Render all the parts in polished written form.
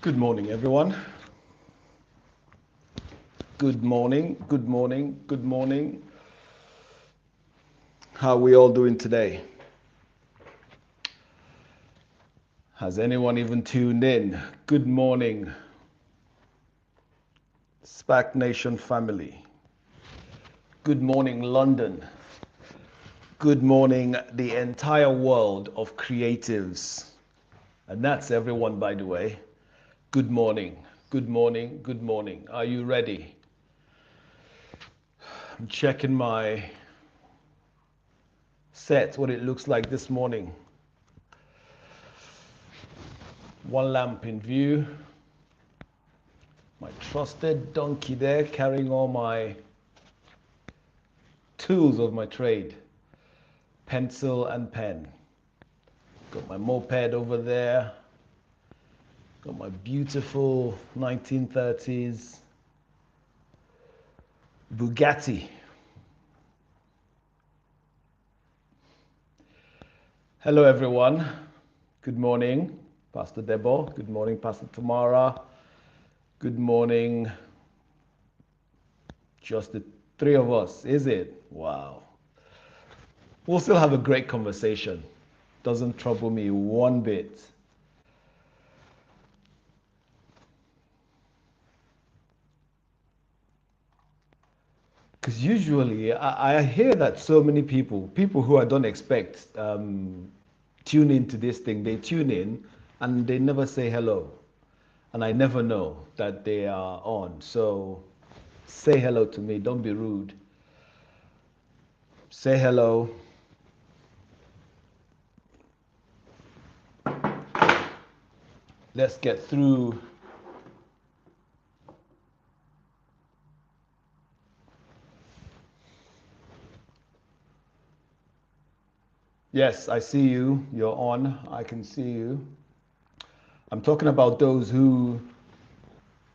Good morning, everyone. Good morning, good morning, good morning. How are we all doing today? Has anyone even tuned in? Good morning, SPAC Nation family. Good morning, London. Good morning, the entire world of creatives. And that's everyone, by the way. Good morning, good morning, good morning. Are you ready? I'm checking my set, what it looks like this morning. One lamp in view. My trusted donkey there carrying all my tools of my trade. Pencil and pen. Got my moped over there. Got my beautiful 1930s Bugatti. Hello everyone. Good morning, Pastor Debo. Good morning, Pastor Tamara. Good morning. Just the three of us, is it? Wow. We'll still have a great conversation. Doesn't trouble me one bit. Because usually I hear that so many people who I don't expect, tune into this thing. They tune in and they never say hello. And I never know that they are on. So say hello to me. Don't be rude. Say hello. Let's get through. Yes, I see you. You're on. I can see you. I'm talking about those who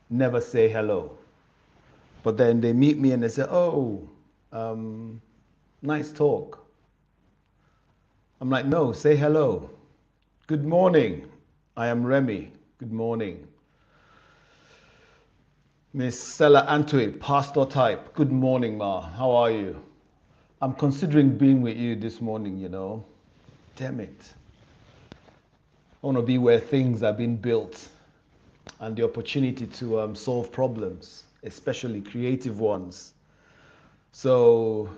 never say hello. But then they meet me and they say, oh, nice talk. I'm like, no, say hello. Good morning. I am Remy. Good morning. Miss Stella Antwi, pastor type. Good morning, Ma. How are you? I'm considering being with you this morning, you know. Damn it. I want to be where things are being built and the opportunity to solve problems, especially creative ones. So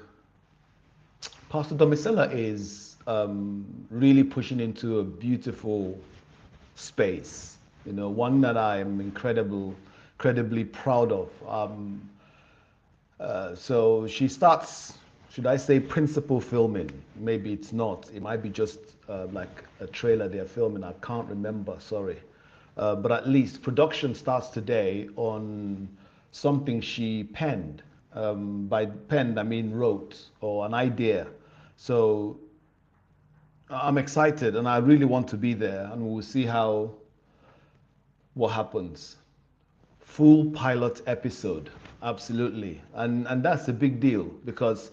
Pastor Domisela is really pushing into a beautiful space, you know, one that I am incredibly proud of. So she starts, should I say principal filming? Maybe it's not. It might be just like a trailer they're filming. I can't remember, sorry. But at least production starts today on something she penned. By penned, I mean wrote or an idea. So I'm excited and I really want to be there and we'll see what happens. Full pilot episode, absolutely. And that's a big deal because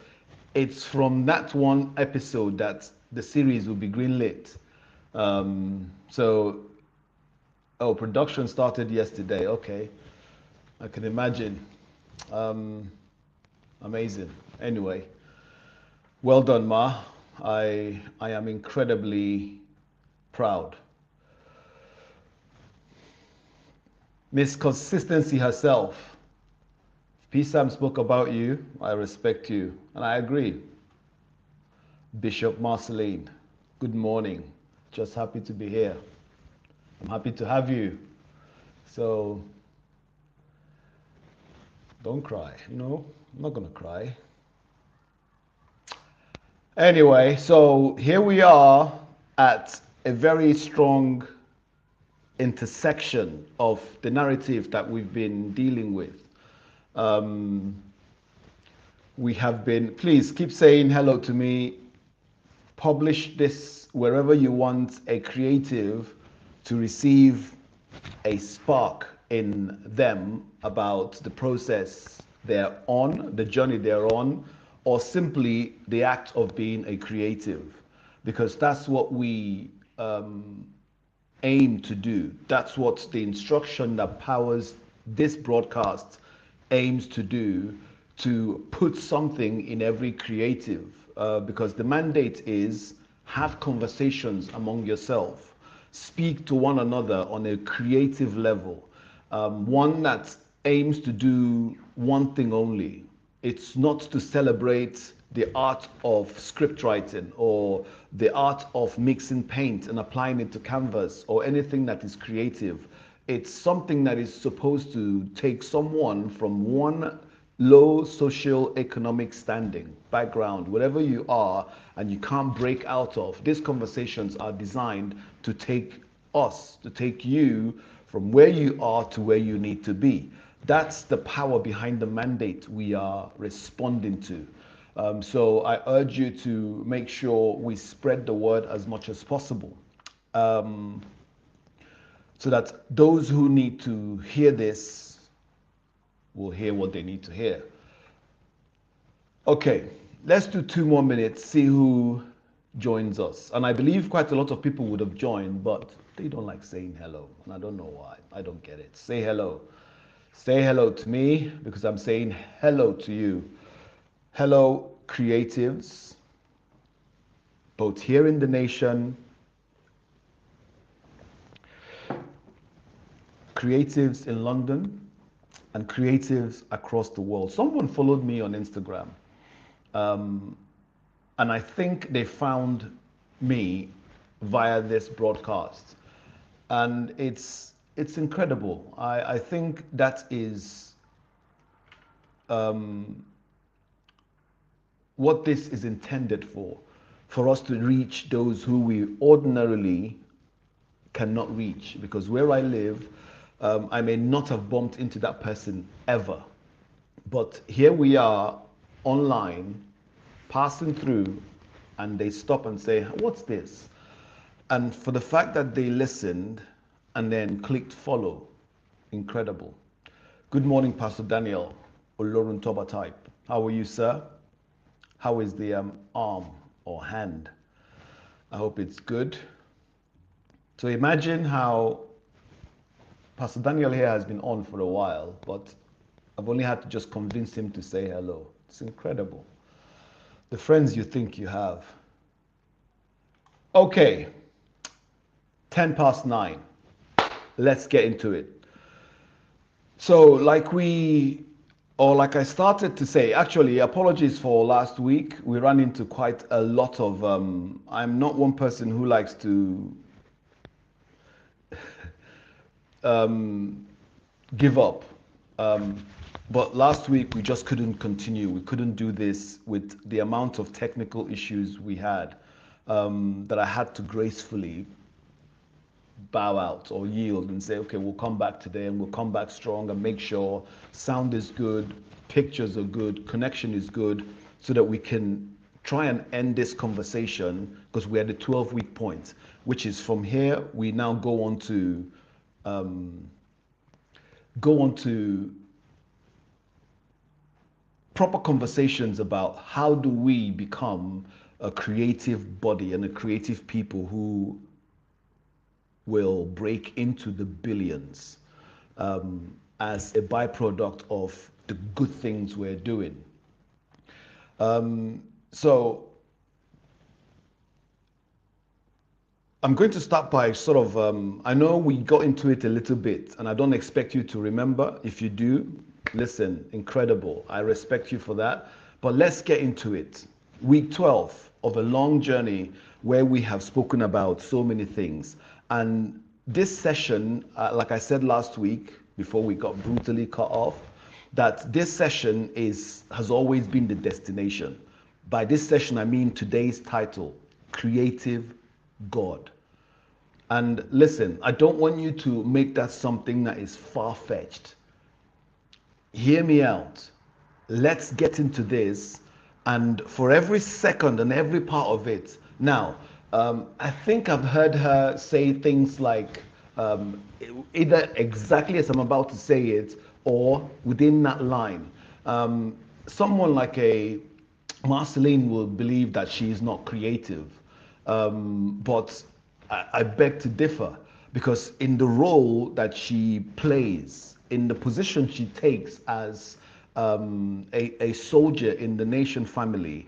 it's from that one episode that the series will be greenlit. So, oh, production started yesterday. Okay, I can imagine. Amazing. Anyway, well done, Ma. I am incredibly proud. Miss Consistency herself. P. Sam spoke about you. I respect you, and I agree. Bishop Marceline, good morning. Just happy to be here. I'm happy to have you. So, don't cry. No, I'm not gonna cry. Anyway, so here we are at a very strong intersection of the narrative that we've been dealing with. We have been, please keep saying hello to me. Publish this wherever you want a creative to receive a spark in them about the process they're on, the journey they're on, or simply the act of being a creative. Because that's what we aim to do. That's what the instruction that powers this broadcast aims to do, to put something in every creative, because the mandate is have conversations among yourself, speak to one another on a creative level, one that aims to do one thing only. It's not to celebrate the art of script writing or the art of mixing paint and applying it to canvas or anything that is creative. It's something that is supposed to take someone from one low social economic standing, background, whatever you are, and you can't break out of. These conversations are designed to take us, to take you from where you are to where you need to be. That's the power behind the mandate we are responding to. So I urge you to make sure we spread the word as much as possible, um, so that those who need to hear this will hear what they need to hear. Okay, let's do 2 more minutes, see who joins us. And I believe quite a lot of people would have joined, but they don't like saying hello. And I don't know why. I don't get it. Say hello. Say hello to me because I'm saying hello to you. Hello, creatives, both here in the nation, creatives in London, and creatives across the world. Someone followed me on Instagram, um, and I think they found me via this broadcast, and it's incredible. I think that is um, what this is intended for us to reach those who we ordinarily cannot reach. Because where I live, I may not have bumped into that person ever. But here we are online, passing through, and they stop and say, "What's this?" And for the fact that they listened and then clicked follow, incredible. Good morning, Pastor Daniel Olorun Toba type. How are you, sir? How is the arm or hand? I hope it's good. So imagine how Pastor Daniel here has been on for a while, but I've only had to just convince him to say hello. It's incredible. The friends you think you have. Okay, 10 past 9. Let's get into it. So like I started to say, actually, apologies for last week. We ran into quite a lot of, I'm not one person who likes to give up. But last week we just couldn't continue. We couldn't do this with the amount of technical issues we had, that I had to gracefully bow out or yield and say, okay, we'll come back today and we'll come back strong and make sure sound is good, pictures are good, connection is good, so that we can try and end this conversation, because we're at the 12-week point, which is from here we now go on to proper conversations about how do we become a creative body and a creative people who will break into the billions, as a byproduct of the good things we're doing. So I'm going to start by sort of, I know we got into it a little bit, and I don't expect you to remember. If you do, listen, incredible. I respect you for that. But let's get into it. Week 12 of a long journey where we have spoken about so many things. And this session, like I said last week, before we got brutally cut off, that this session has always been the destination. By this session, I mean today's title, Creative God. And listen, I don't want you to make that something that is far-fetched. Hear me out. Let's get into this, and for every second and every part of it. Now, I think I've heard her say things like, either exactly as I'm about to say it or within that line. Someone like a Marceline will believe that she is not creative, but I beg to differ. because in the role that she plays, in the position she takes as a soldier in the Nxtion family,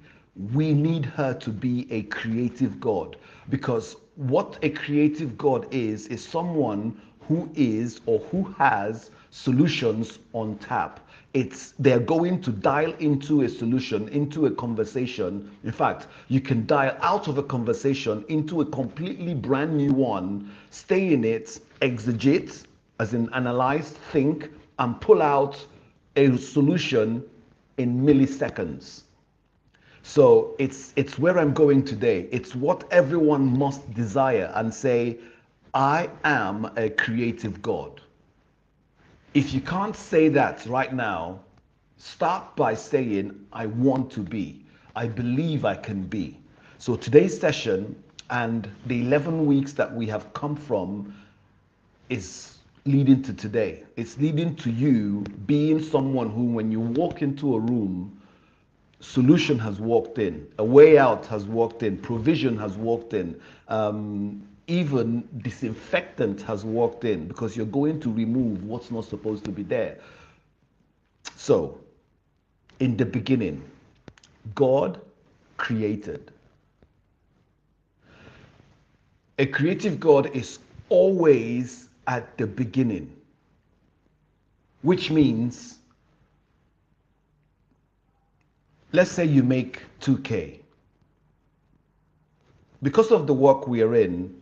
we need her to be a creative God, because what a creative God is someone who is or who has solutions on tap. It's they're going to dial into a solution, into a conversation. In fact, you can dial out of a conversation into a completely brand new one, stay in it, exegete, as in analyze, think, and pull out a solution in milliseconds. So it's where I'm going today. It's what everyone must desire and say, I am a creative God. If you can't say that right now, start by saying, I want to be. I believe I can be. So today's session and the 11 weeks that we have come from is leading to today. It's leading to you being someone who, when you walk into a room, solution has walked in, a way out has walked in, provision has walked in, even disinfectant has walked in, because you're going to remove what's not supposed to be there. So, in the beginning, God created. A creative God is always at the beginning, which means, let's say you make 2K. Because of the work we are in,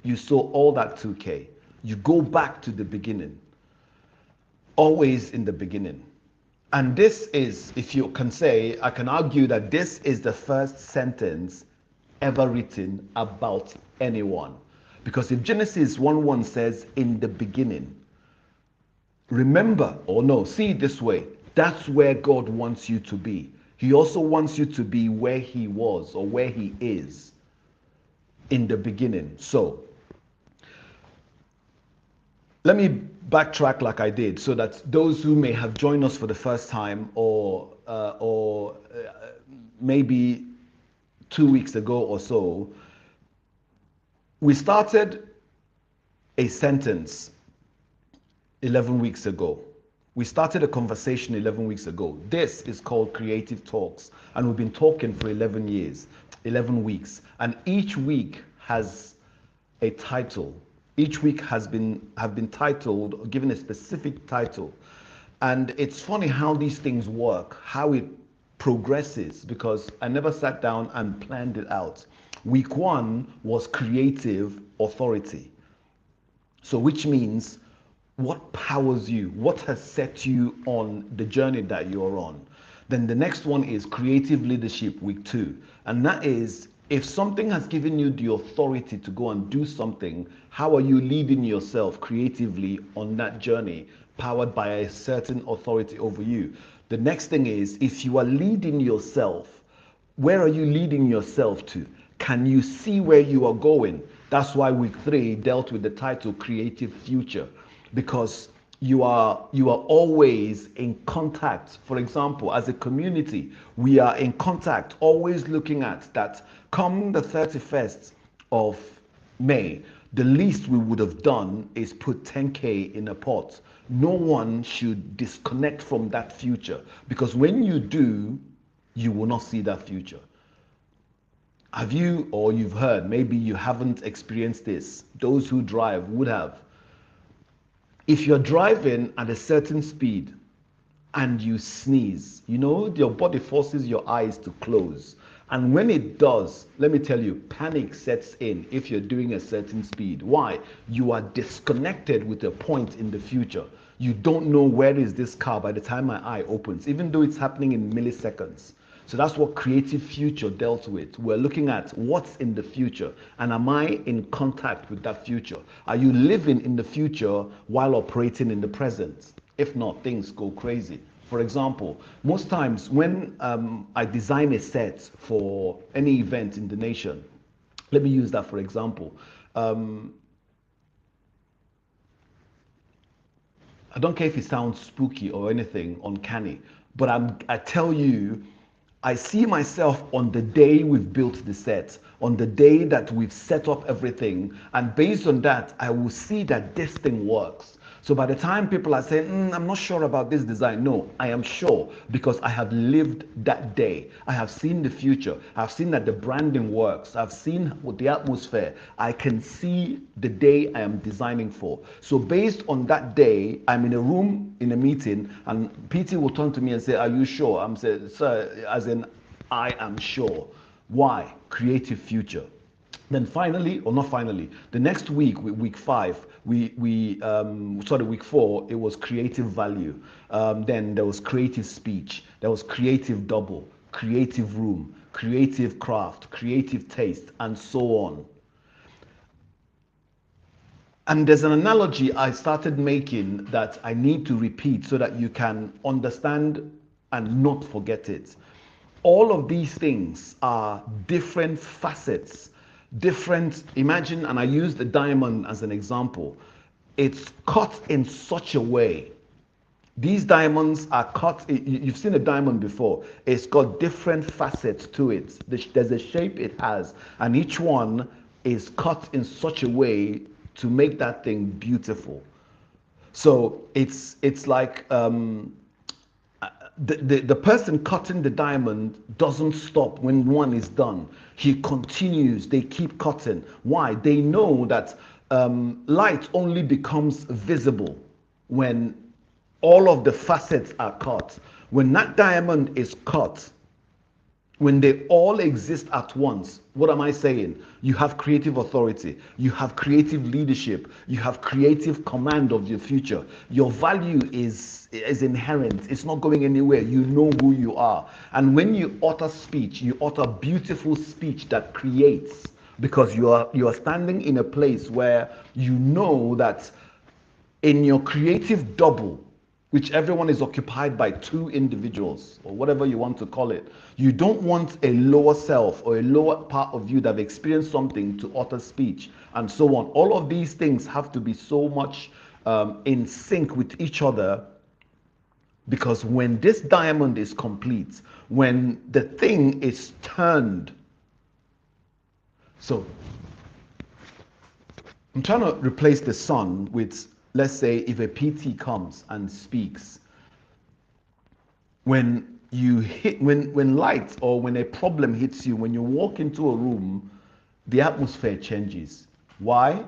you saw all that 2K. You go back to the beginning, always in the beginning. And this is, if you can say, I can argue that this is the first sentence ever written about anyone. Because if Genesis 1:1 says, in the beginning, remember, or no, see it this way, that's where God wants you to be. He also wants you to be where he was or where he is in the beginning. So let me backtrack like I did, so that those who may have joined us for the first time, or maybe 2 weeks ago or so, we started a sentence 11 weeks ago. We started a conversation 11 weeks ago. This is called Creative Talks, and we've been talking for 11 years, 11 weeks, and each week has a title. Each week have been titled, or given a specific title. And it's funny how these things work, how it progresses, because I never sat down and planned it out. Week 1 was creative authority. So which means, what powers you? What has set you on the journey that you're on? Then the next one is creative leadership, week 2. And that is, if something has given you the authority to go and do something, how are you leading yourself creatively on that journey, powered by a certain authority over you? The next thing is, if you are leading yourself, where are you leading yourself to? Can you see where you are going? That's why week 3 dealt with the title Creative Future, because you are always in contact. For example, as a community, we are in contact, always looking at that. Come the 31st of May, the least we would have done is put 10K in a pot. No one should disconnect from that future, because when you do, you will not see that future. Have you, or you've heard, maybe you haven't experienced this, those who drive would have. If you're driving at a certain speed and you sneeze, your body forces your eyes to close. And when it does, let me tell you, panic sets in if you're doing a certain speed. Why? You are disconnected with a point in the future. You don't know where is this car by the time my eye opens, even though it's happening in milliseconds. So that's what Creative Future dealt with. We're looking at what's in the future, and am I in contact with that future? Are you living in the future while operating in the present? If not, things go crazy. For example, most times when I design a set for any event in the nation, let me use that for example. I don't care if it sounds spooky or anything uncanny, but I tell you, I see myself on the day we've built the set, on the day that we've set up everything, and based on that, I will see that this thing works. So by the time people are saying, I'm not sure about this design, no, I am sure because I have lived that day. I have seen the future. I've seen that the branding works. I've seen what the atmosphere. I can see the day I am designing for. So based on that day, I'm in a room in a meeting, and PT will turn to me and say, are you sure? I'm saying, sir, as in, I am sure. Why? Creative future. Then finally, or not finally, the next week, week 5, week 4, it was creative value. Then there was creative speech, there was creative double, creative room, creative craft, creative taste, and so on. And there's an analogy I started making that I need to repeat so that you can understand and not forget it. All of these things are different facets, different, imagine, and I use the diamond as an example. It's cut in such a way. These diamonds are cut, you've seen a diamond before. It's got different facets to it. There's a shape it has, and each one is cut in such a way to make that thing beautiful. So it's like the person cutting the diamond doesn't stop when one is done. He continues, they keep cutting. Why? They know that light only becomes visible when all of the facets are cut. When that diamond is cut, when they all exist at once, what am I saying? You have creative authority, you have creative leadership, you have creative command of your future. Your value is inherent, it's not going anywhere. You know who you are. And when you utter speech, you utter beautiful speech that creates, because you are standing in a place where you know that in your creative double, which everyone is occupied by two individuals or whatever you want to call it. You don't want a lower self or a lower part of you that have experienced something to utter speech and so on. All of these things have to be so much in sync with each other, because when this diamond is complete, when the thing is turned, so I'm trying to replace the sun with, let's say, if a PT comes and speaks, when light or when a problem hits you, when you walk into a room, the atmosphere changes. Why?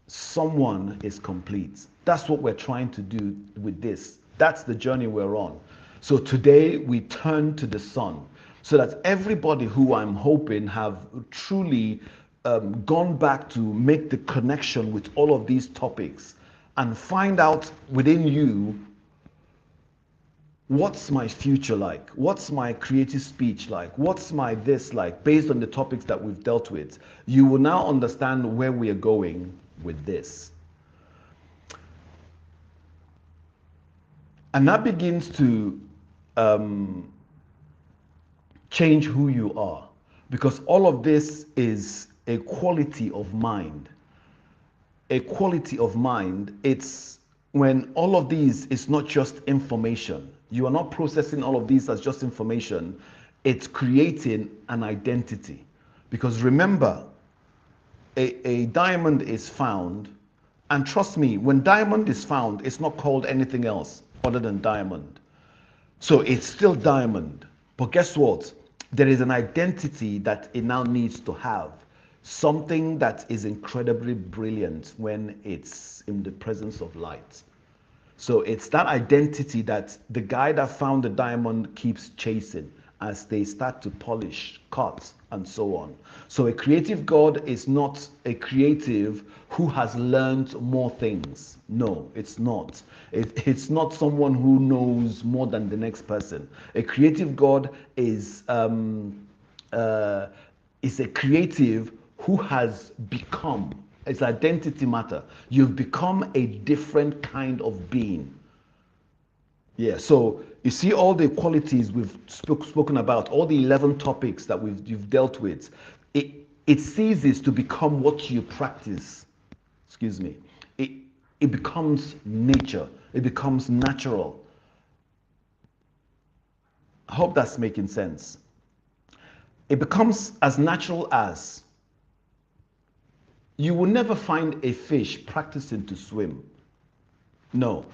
Someone is complete. That's what we're trying to do with this. That's the journey we're on. So today we turn to the sun, so that everybody who I'm hoping have truly gone back to make the connection with all of these topics and find out within you, what's my future like? What's my creative speech like? What's my this like? Based on the topics that we've dealt with, you will now understand where we are going with this. And that begins to change who you are, because all of this is a quality of mind. A quality of mind, it's when all of these is not just information. You are not processing all of these as just information. It's creating an identity. Because remember, a diamond is found, and trust me, when diamond is found, it's not called anything else other than diamond. So it's still diamond. But guess what? There is an identity that it now needs to have. Something that is incredibly brilliant when it's in the presence of light. So it's that identity that the guy that found the diamond keeps chasing as they start to polish, cut, and so on. So a creative God is not a creative who has learned more things. No, it's not. It's not someone who knows more than the next person. A creative God is a creative who has become. It's identity matter. You've become a different kind of being. Yeah, so you see all the qualities we've spoken about, all the 11 topics that you've dealt with, it ceases to become what you practice. Excuse me. It becomes nature. It becomes natural. I hope that's making sense. It becomes as natural as you will never find a fish practicing to swim. No.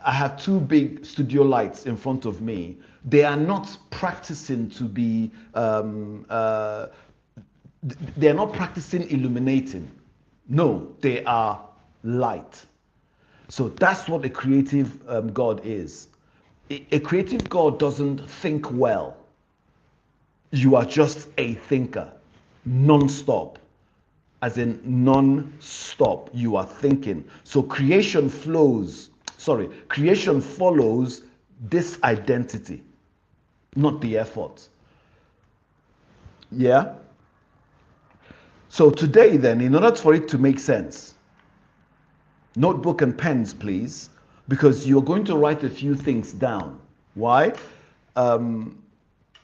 I have two big studio lights in front of me. They are not practicing to be, they're not practicing illuminating. No, they are light. So that's what a creative God is. A creative God doesn't think well. You are just a thinker, non-stop. As in non-stop, you are thinking. So creation follows this identity, not the effort. Yeah? So today then, in order for it to make sense, notebook and pens, please, because you're going to write a few things down. Why?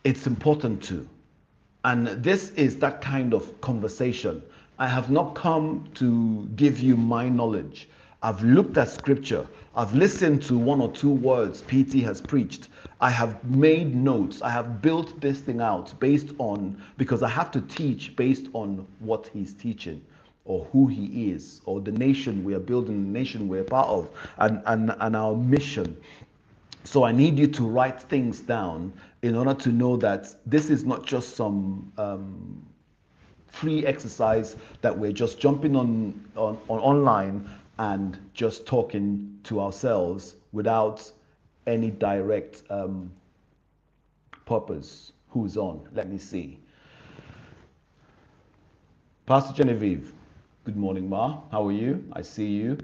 It's important to. And this is that kind of conversation. I have not come to give you my knowledge. I've looked at scripture. I've listened to one or two words PT has preached. I have made notes. I have built this thing out based on, because I have to teach based on what he's teaching, or who he is, or the nation we are building, the nation we're part of, and our mission. So I need you to write things down in order to know that this is not just some free exercise that we're just jumping on online and just talking to ourselves without any direct purpose. Who's on? Let me see. Pastor Genevieve, good morning, Ma. How are you? I see you.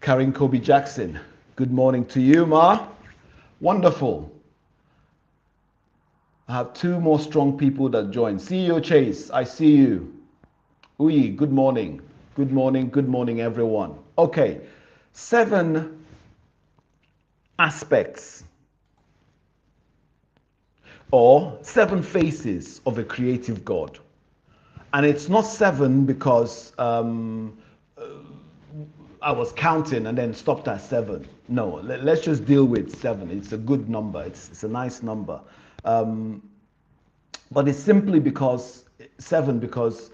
Karen Kobe Jackson, good morning to you, Ma. Wonderful. I have two more strong people that joined. CEO Chase, I see you. Uyi, good morning. Good morning, good morning, everyone. Okay, 7 aspects or 7 faces of a creative God. And it's not 7 because I was counting and then stopped at 7. No, let's just deal with 7. It's a good number. It's a nice number. But it's simply because 7, because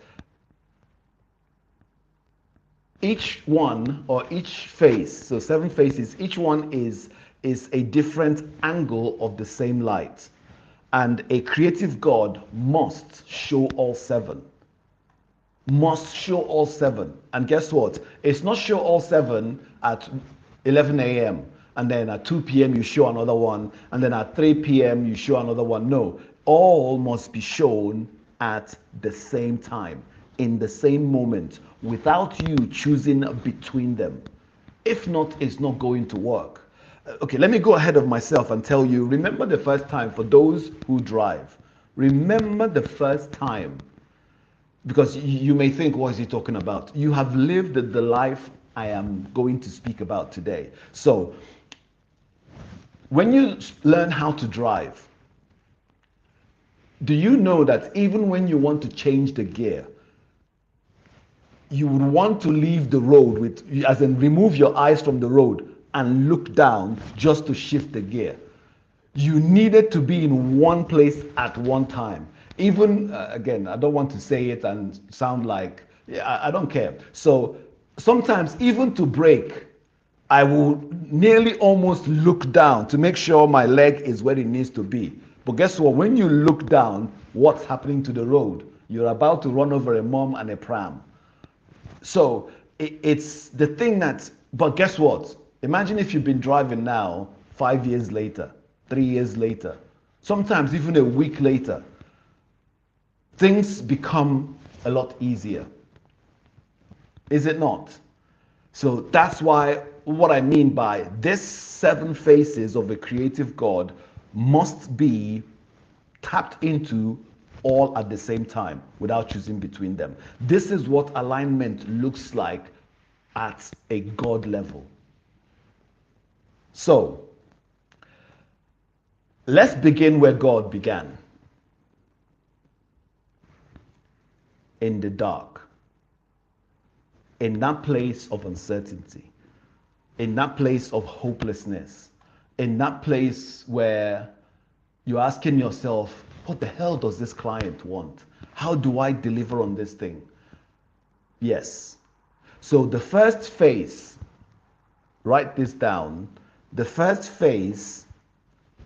each one or each face, so 7 faces, each one is a different angle of the same light. And a creative God must show all 7. Must show all 7. And guess what? It's not show all 7 at 11 a.m. and then at 2 p.m. you show another one, and then at 3 p.m. you show another one. No, all must be shown at the same time, in the same moment, without you choosing between them. If not, it's not going to work. Okay, let me go ahead of myself and tell you, remember the first time, for those who drive, remember the first time. Because you may think, what is he talking about? You have lived the life I am going to speak about today. So, when you learn how to drive, do you know that even when you want to change the gear, you would want to leave the road with, as in remove your eyes from the road and look down just to shift the gear? You needed to be in one place at one time. Even, again, I don't want to say it and sound like, yeah, I don't care. So sometimes even to brake, I will nearly almost look down to make sure my leg is where it needs to be. But guess what? When you look down, what's happening to the road? You're about to run over a mom and a pram. So it's the thing that, but guess what? Imagine if you've been driving now 5 years later, 3 years later, sometimes even a week later, things become a lot easier. Is it not? So that's why what I mean by this 7 faces of a creative God must be tapped into all at the same time without choosing between them. This is what alignment looks like at a God level. So let's begin where God began. In the dark, in that place of uncertainty, in that place of hopelessness, in that place where you're asking yourself, what the hell does this client want? How do I deliver on this thing? Yes. So the first phase, write this down. The first phase,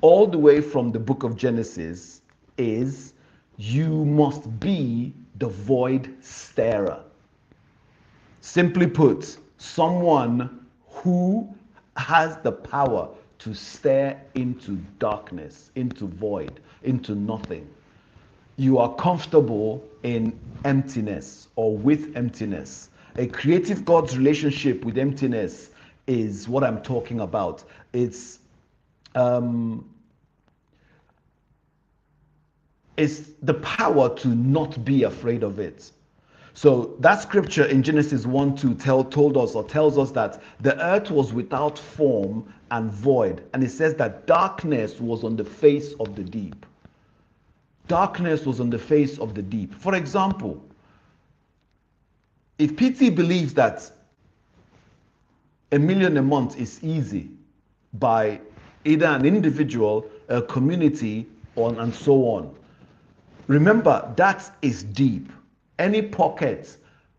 all the way from the book of Genesis, is you must be the void starer. Simply put, someone who has the power to stare into darkness, into void, into nothing. You are comfortable in emptiness or with emptiness. A creative God's relationship with emptiness is what I'm talking about. Um, it's the power to not be afraid of it. So that scripture in Genesis 1:2 tells us that the earth was without form and void. And it says that darkness was on the face of the deep. Darkness was on the face of the deep. For example, if PT believes that $1 million a month is easy by either an individual, a community, and so on, remember that is deep. Any pocket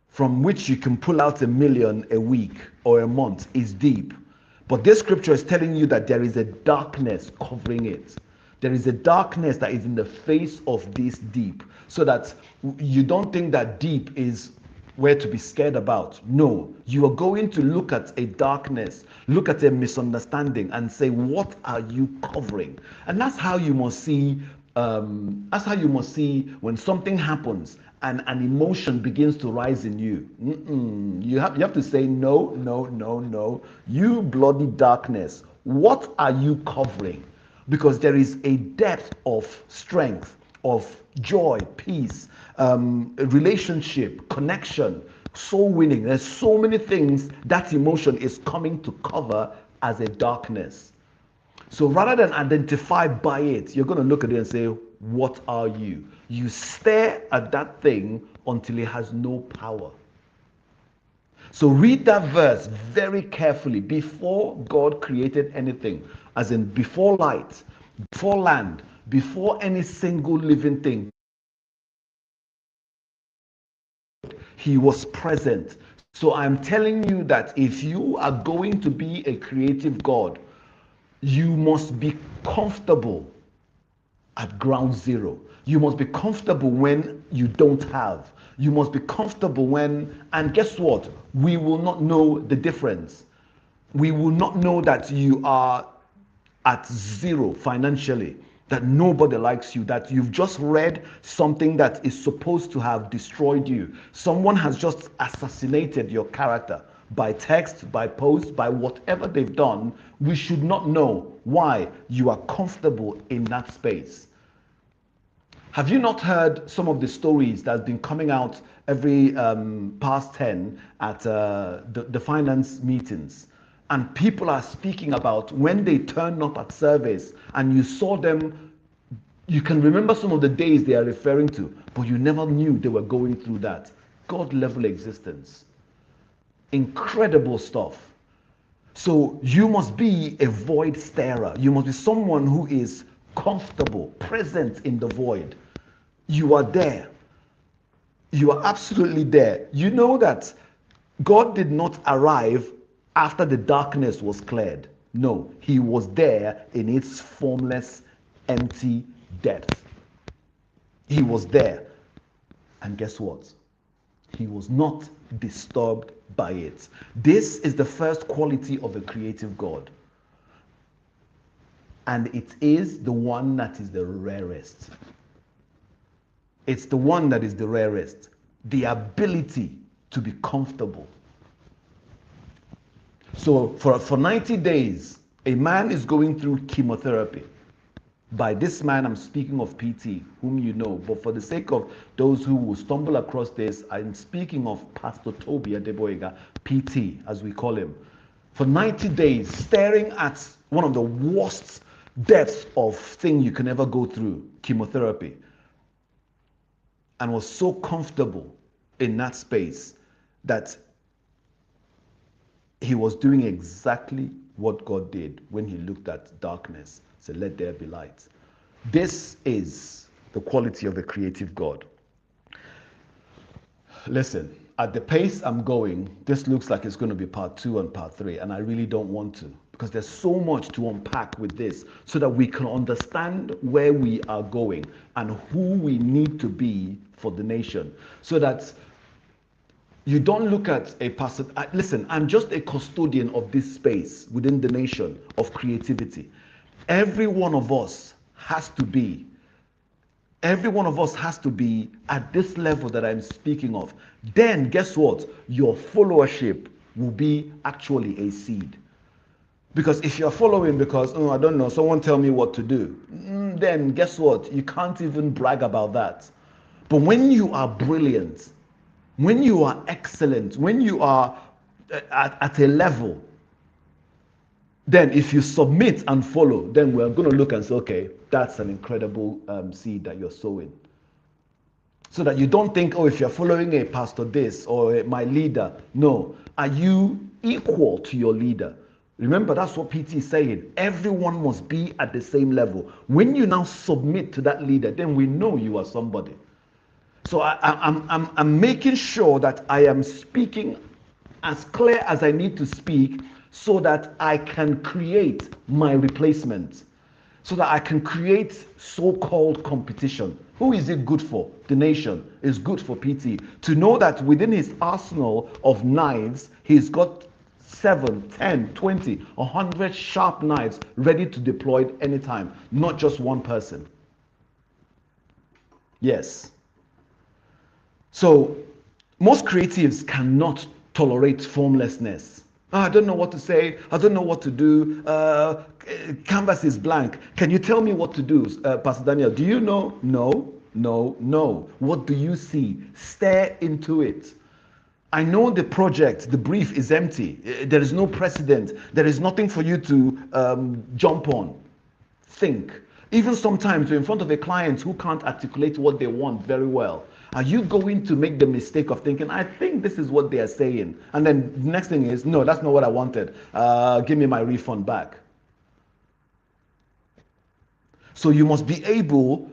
from which you can pull out $1 million a week or a month is deep. But this scripture is telling you that there is a darkness covering it. There is a darkness that is in the face of this deep, so that you don't think that deep is where to be scared about. No, you are going to look at a darkness, look at a misunderstanding, and say, what are you covering? And that's how you must see. That's how you must see when something happens and an emotion begins to rise in you. You have to say, no, no, no, no. You bloody darkness, what are you covering? Because there is a depth of strength, of joy, peace, relationship, connection, soul winning. There's so many things that emotion is coming to cover as a darkness. So rather than identify by it, you're going to look at it and say, what are you? You stare at that thing until it has no power. So read that verse very carefully. Before God created anything, as in before light, before land, before any single living thing, he was present. So I'm telling you that if you are going to be a creative God, you must be comfortable at ground zero. You must be comfortable when you don't have. You must be comfortable when, and guess what? We will not know the difference. We will not know that you are at zero financially, that nobody likes you, that you've just read something that is supposed to have destroyed you. Someone has just assassinated your character by text, by post, by whatever they've done. We should not know why you are comfortable in that space. Have you not heard some of the stories that have been coming out every past 10 at the finance meetings? And people are speaking about when they turn up at service and you saw them, you can remember some of the days they are referring to, but you never knew they were going through that. God level existence. Incredible stuff. So you must be a void starer. You must be someone who is comfortable, present in the void. You are there. You are absolutely there. You know that God did not arrive after the darkness was cleared. No, he was there in its formless, empty depth. He was there. And guess what? He was not disturbed by it. This is the first quality of a creative God. And it is the one that is the rarest. It's the one that is the rarest. The ability to be comfortable. So for 90 days, a man is going through chemotherapy. By this man, I'm speaking of PT, whom you know. But for the sake of those who will stumble across this, I'm speaking of Pastor Toby Adeboyega, PT, as we call him. For 90 days, staring at one of the worst depths of thing you can ever go through, chemotherapy. And was so comfortable in that space that he was doing exactly what God did when he looked at darkness. Said, let there be light. This is the quality of the creative God. Listen, at the pace I'm going, this looks like it's going to be part 2 and part 3, and I really don't want to, because there's so much to unpack with this so that we can understand where we are going and who we need to be for the nation, so that you don't look at a person. Listen, I'm just a custodian of this space within the nation of creativity. Every one of us has to be at this level that I'm speaking of. Then guess what? Your followership will be actually a seed. Because if you're following because, oh, I don't know, someone tell me what to do, then guess what? You can't even brag about that. But when you are brilliant, when you are excellent, when you are at a level, then if you submit and follow, then we're going to look and say, okay, that's an incredible seed that you're sowing. So that you don't think, oh, if you're following a pastor this or my leader, no. Are you equal to your leader? Remember, that's what PT is saying. Everyone must be at the same level. When you now submit to that leader, then we know you are somebody. So I'm making sure that I am speaking as clear as I need to speak, so that I can create my replacement, so that I can create so-called competition. Who is it good for? The nation. Is good for PT. To know that within his arsenal of knives, he's got 7, 10, 20, 100 sharp knives ready to deploy anytime, not just one person. Yes. So most creatives cannot tolerate formlessness. Oh, I don't know what to say. I don't know what to do. Canvas is blank. Can you tell me what to do, Pastor Daniel? Do you know? No, no, no. What do you see? Stare into it. I know the project, the brief is empty. There is no precedent. There is nothing for you to jump on. Think. Even sometimes you're in front of a client who can't articulate what they want very well. Are you going to make the mistake of thinking, I think this is what they are saying? And then the next thing is, no, that's not what I wanted. Give me my refund back. So you must be able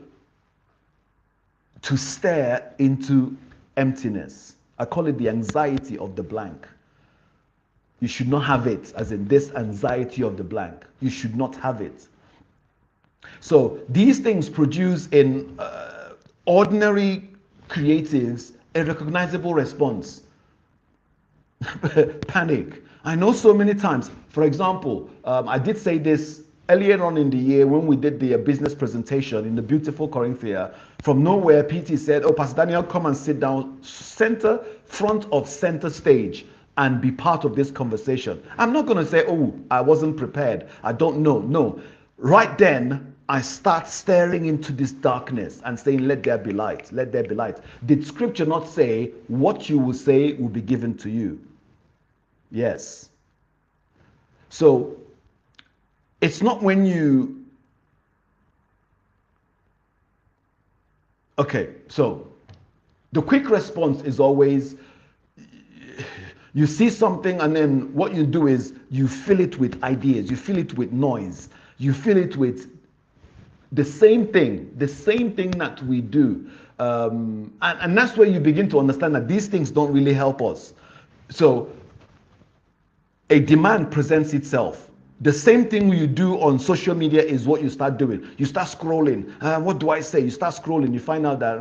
to stare into emptiness. I call it the anxiety of the blank. You should not have it, as in this anxiety of the blank. You should not have it. So these things produce in ordinary creatives a recognizable response. Panic. I know so many times. For example, I did say this earlier on in the year when we did the business presentation in the beautiful Corinthia. From nowhere, PT said, oh, Pastor Daniel, come and sit down front of center stage and be part of this conversation. I'm not going to say, oh, I wasn't prepared. I don't know. No. Right then, I start staring into this darkness and saying, let there be light, let there be light. Did scripture not say, what you will say will be given to you? Yes. So, it's not when you... Okay, so, the quick response is always, you see something and then what you do is, you fill it with ideas, you fill it with noise, you fill it with the same thing that we do. And that's where you begin to understand that these things don't really help us. So a demand presents itself. The same thing you do on social media is what you start doing. You start scrolling. What do I say? You start scrolling. You find out that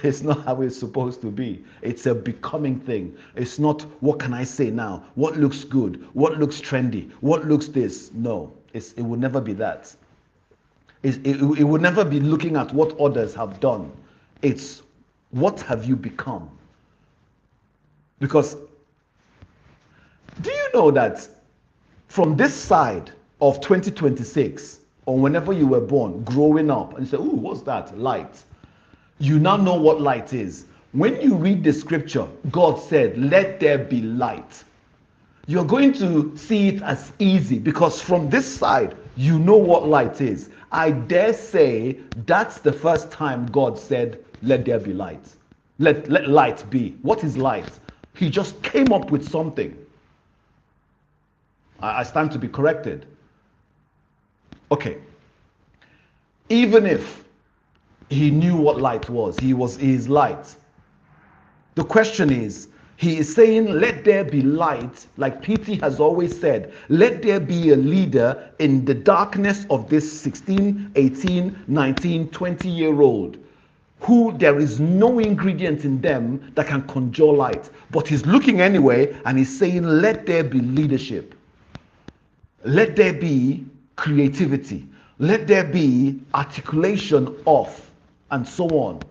it's not how it's supposed to be. It's a becoming thing. It's not what can I say now? What looks good? What looks trendy? What looks this? No. It will never be that. It will never be looking at what others have done. It's what have you become? Because do you know that from this side of 2026, or whenever you were born, growing up, and you say, ooh, what's that? Light. You now know what light is. When you read the scripture, God said, let there be light. You're going to see it as easy because from this side, you know what light is. I dare say that's the first time God said, let there be light. Let light be. What is light? He just came up with something. I stand to be corrected. Okay. Even if he knew what light was, he is light. The question is, he is saying, let there be light, like PT has always said, let there be a leader in the darkness of this 16, 18, 19, 20-year-old who there is no ingredient in them that can conjure light. But he's looking anyway and he's saying, let there be leadership. Let there be creativity. Let there be articulation of, and so on.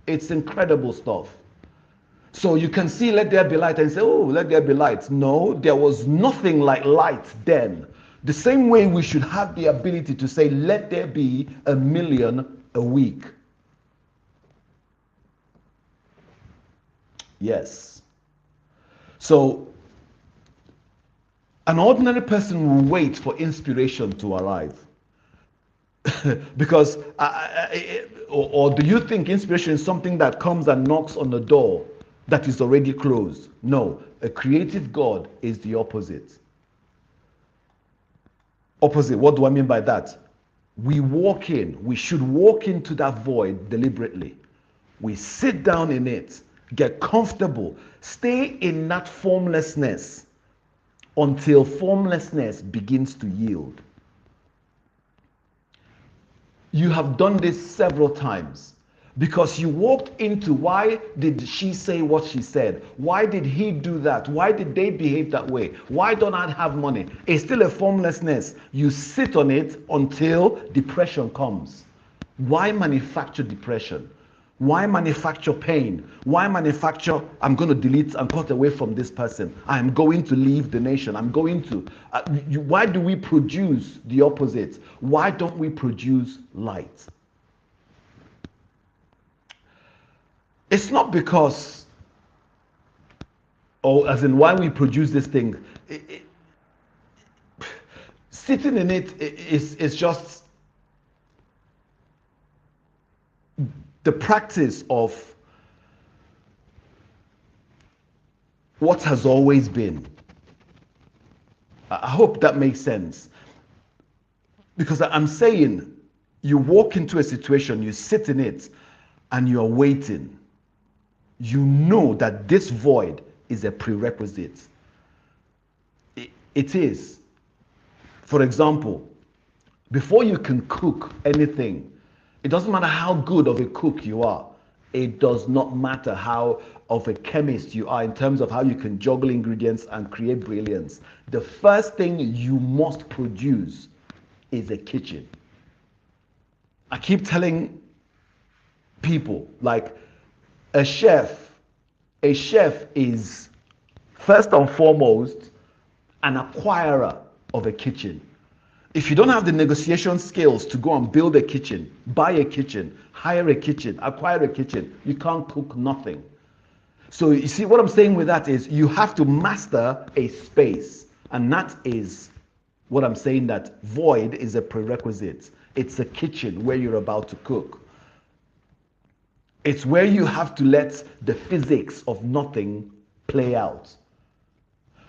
It's incredible stuff. So you can see let there be light and say, oh, let there be light. No, there was nothing like light then. The same way we should have the ability to say, let there be 1 million a week. Yes. So an ordinary person will wait for inspiration to arrive. Because, or do you think inspiration is something that comes and knocks on the door that is already closed? No, a creative God is the opposite. Opposite, what do I mean by that? We should walk into that void deliberately. We sit down in it, get comfortable, stay in that formlessness until formlessness begins to yield. You have done this several times because you walked into why did she say what she said? Why did he do that? Why did they behave that way? Why don't I have money? It's still a formlessness. You sit on it until depression comes. Why manufacture depression? Why manufacture pain? Why manufacture, I'm going to delete and cut away from this person. I'm going to leave the nation. I'm going to. Why do we produce the opposite? Why don't we produce light? It's not because, or as in why we produce this thing. Sitting in it is just the practice of what has always been. I hope that makes sense. Because I'm saying you walk into a situation, you sit in it, and you're waiting. You know that this void is a prerequisite. It is. For example, before you can cook anything, it doesn't matter how good of a cook you are. It does not matter how of a chemist you are in terms of how you can juggle ingredients and create brilliance. The first thing you must produce is a kitchen. I keep telling people, like a chef is first and foremost an acquirer of a kitchen. If you don't have the negotiation skills to go and build a kitchen, buy a kitchen, hire a kitchen, acquire a kitchen, you can't cook nothing. So you see what I'm saying with that is you have to master a space, and that is what I'm saying, that void is a prerequisite. It's a kitchen where you're about to cook. It's where you have to let the physics of nothing play out.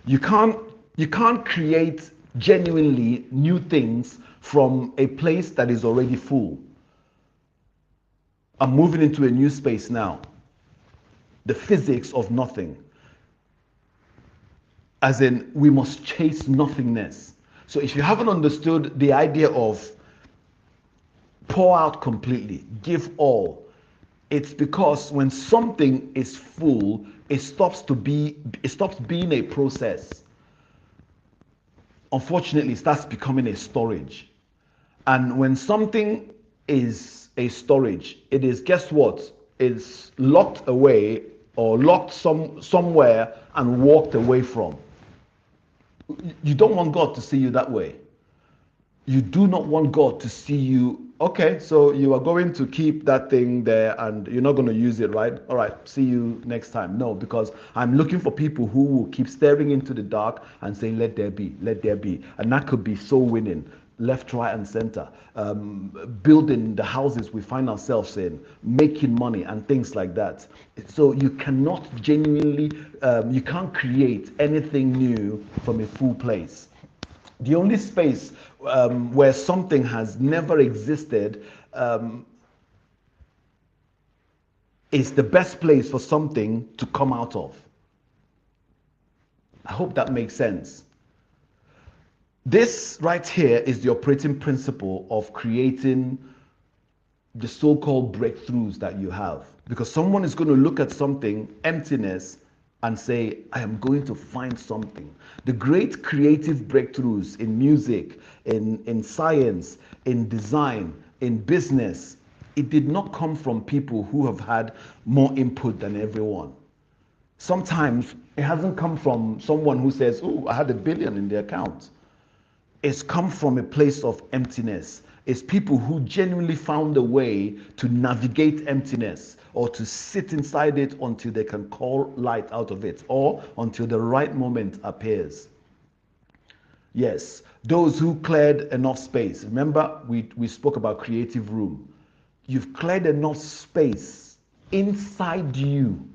You can't create genuinely new things from a place that is already full. I'm moving into a new space now. The physics of nothing. As in, we must chase nothingness. So if you haven't understood the idea of pour out completely, give all, it's because when something is full, it stops being a process. Unfortunately, it starts becoming a storage. And when something is a storage, it is, guess what? It's locked away or locked somewhere and walked away from. You don't want God to see you that way. You do not want God to see you, okay, so you are going to keep that thing there and you're not going to use it, right? All right, see you next time. No, because I'm looking for people who will keep staring into the dark and saying, let there be, let there be. And that could be soul winning, left, right, and center, building the houses we find ourselves in, making money and things like that. So you cannot genuinely, you can't create anything new from a full place. The only space where something has never existed is the best place for something to come out of. I hope that makes sense. This right here is the operating principle of creating the so-called breakthroughs that you have. Because someone is going to look at something, emptiness, and say, I am going to find something. The great creative breakthroughs in music, in science, in design, in business, it did not come from people who have had more input than everyone. Sometimes it hasn't come from someone who says, oh, I had $1 billion in the account. It's come from a place of emptiness. It's people who genuinely found a way to navigate emptiness or to sit inside it until they can call light out of it or until the right moment appears. Yes, those who cleared enough space. Remember, we spoke about creative room. You've cleared enough space inside you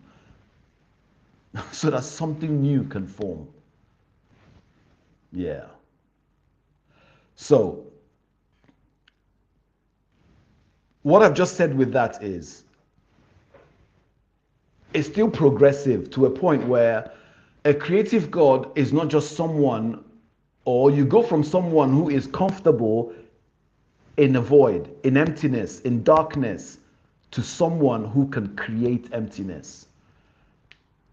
so that something new can form. Yeah. So, what I've just said with that is, it's still progressive to a point where a creative God is not just someone, or you go from someone who is comfortable in a void, in emptiness, in darkness, to someone who can create emptiness.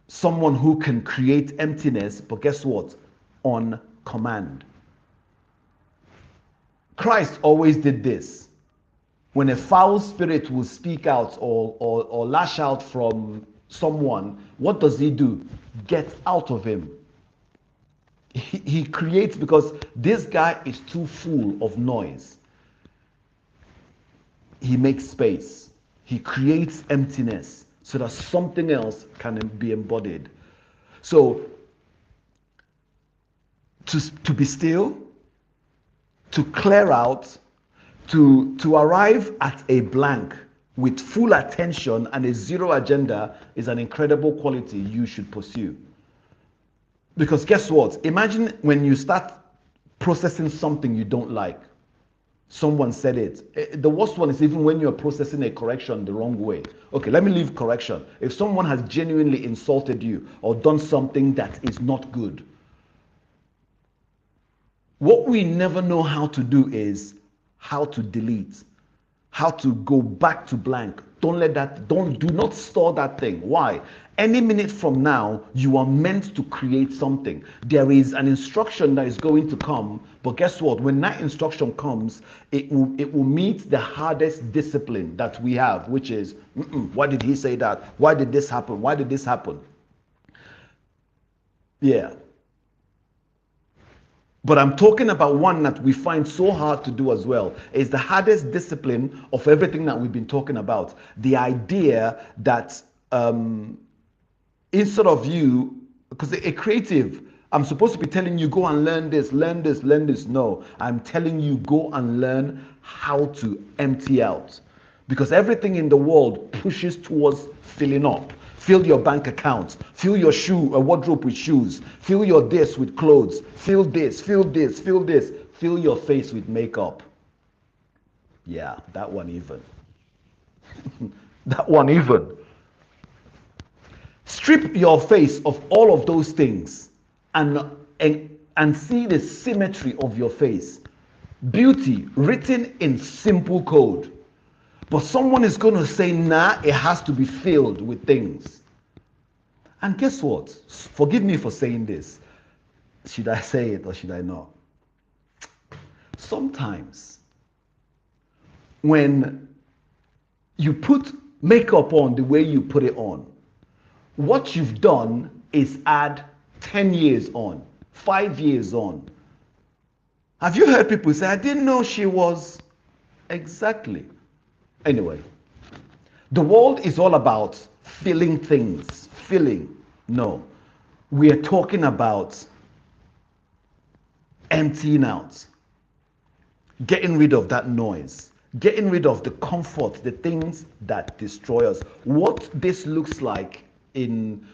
Someone who can create emptiness, but guess what? On command. Christ always did this. When a foul spirit will speak out or lash out from someone, what does he do? Get out of him. He creates, because this guy is too full of noise. He makes space. He creates emptiness so that something else can be embodied. So, to be still, to clear out, to arrive at a blank with full attention and a zero agenda is an incredible quality you should pursue. Because guess what? Imagine when you start processing something you don't like. Someone said it. The worst one is even when you're processing a correction the wrong way. Okay, let me leave correction. If someone has genuinely insulted you or done something that is not good, what we never know how to do is how to delete, how to go back to blank. Do not store that thing. Why? Any minute from now, you are meant to create something. There is an instruction that is going to come, but guess what? When that instruction comes, it will meet the hardest discipline that we have, which is, why did he say that? Why did this happen? Why did this happen? Yeah. But I'm talking about one that we find so hard to do as well. It's the hardest discipline of everything that we've been talking about. The idea that instead of you, because a creative, I'm supposed to be telling you, go and learn this, learn this, learn this. No, I'm telling you, go and learn how to empty out. Because everything in the world pushes towards filling up. Fill your bank account. Fill your wardrobe with shoes. Fill your this with clothes. Fill this, fill this, fill this. Fill your face with makeup. Yeah, that one even. That one even. Strip your face of all of those things and see the symmetry of your face. Beauty written in simple code. But someone is going to say, nah, it has to be filled with things. And guess what? Forgive me for saying this. Should I say it or should I not? Sometimes, when you put makeup on the way you put it on, what you've done is add 10 years on, 5 years on. Have you heard people say, I didn't know she was... Exactly. Anyway, the world is all about filling things. Filling. No. We are talking about emptying out. Getting rid of that noise. Getting rid of the comfort, the things that destroy us. What this looks like in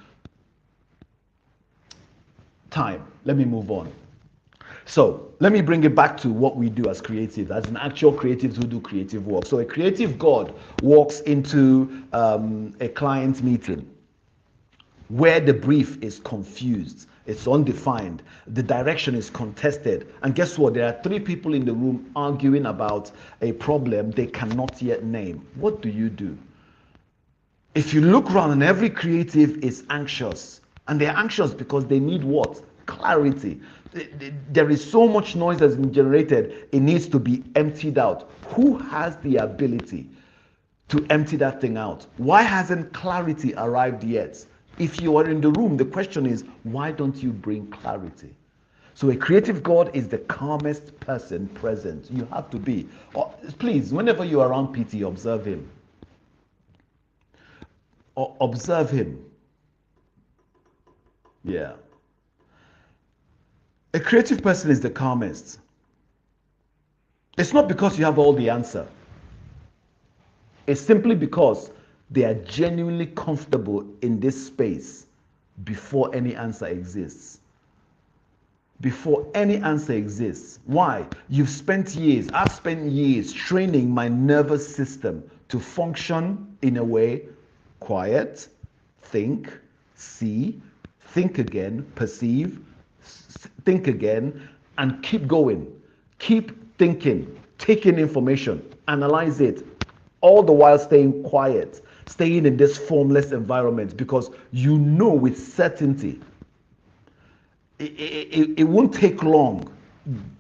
time. Let me move on. So let me bring it back to what we do as creatives, as an actual creatives who do creative work. So a creative God walks into a client meeting where the brief is confused, it's undefined, the direction is contested, and guess what? There are three people in the room arguing about a problem they cannot yet name. What do you do? If you look around and every creative is anxious, and they're anxious because they need what? Clarity. There is so much noise that's been generated, it needs to be emptied out. Who has the ability to empty that thing out? Why hasn't clarity arrived yet? If you are in the room, the question is, why don't you bring clarity? So a creative God is the calmest person present. You have to be. Please, whenever you're around PT, observe him. Observe him. Yeah. A creative person is the calmest. It's not because you have all the answer. It's simply because they are genuinely comfortable in this space before any answer exists. Before any answer exists. Why? You've spent years, I've spent years training my nervous system to function in a way: quiet, think, see, think again, perceive, think again, and keep going. Keep thinking, taking information, analyze it, all the while staying quiet, staying in this formless environment, because you know with certainty it won't take long.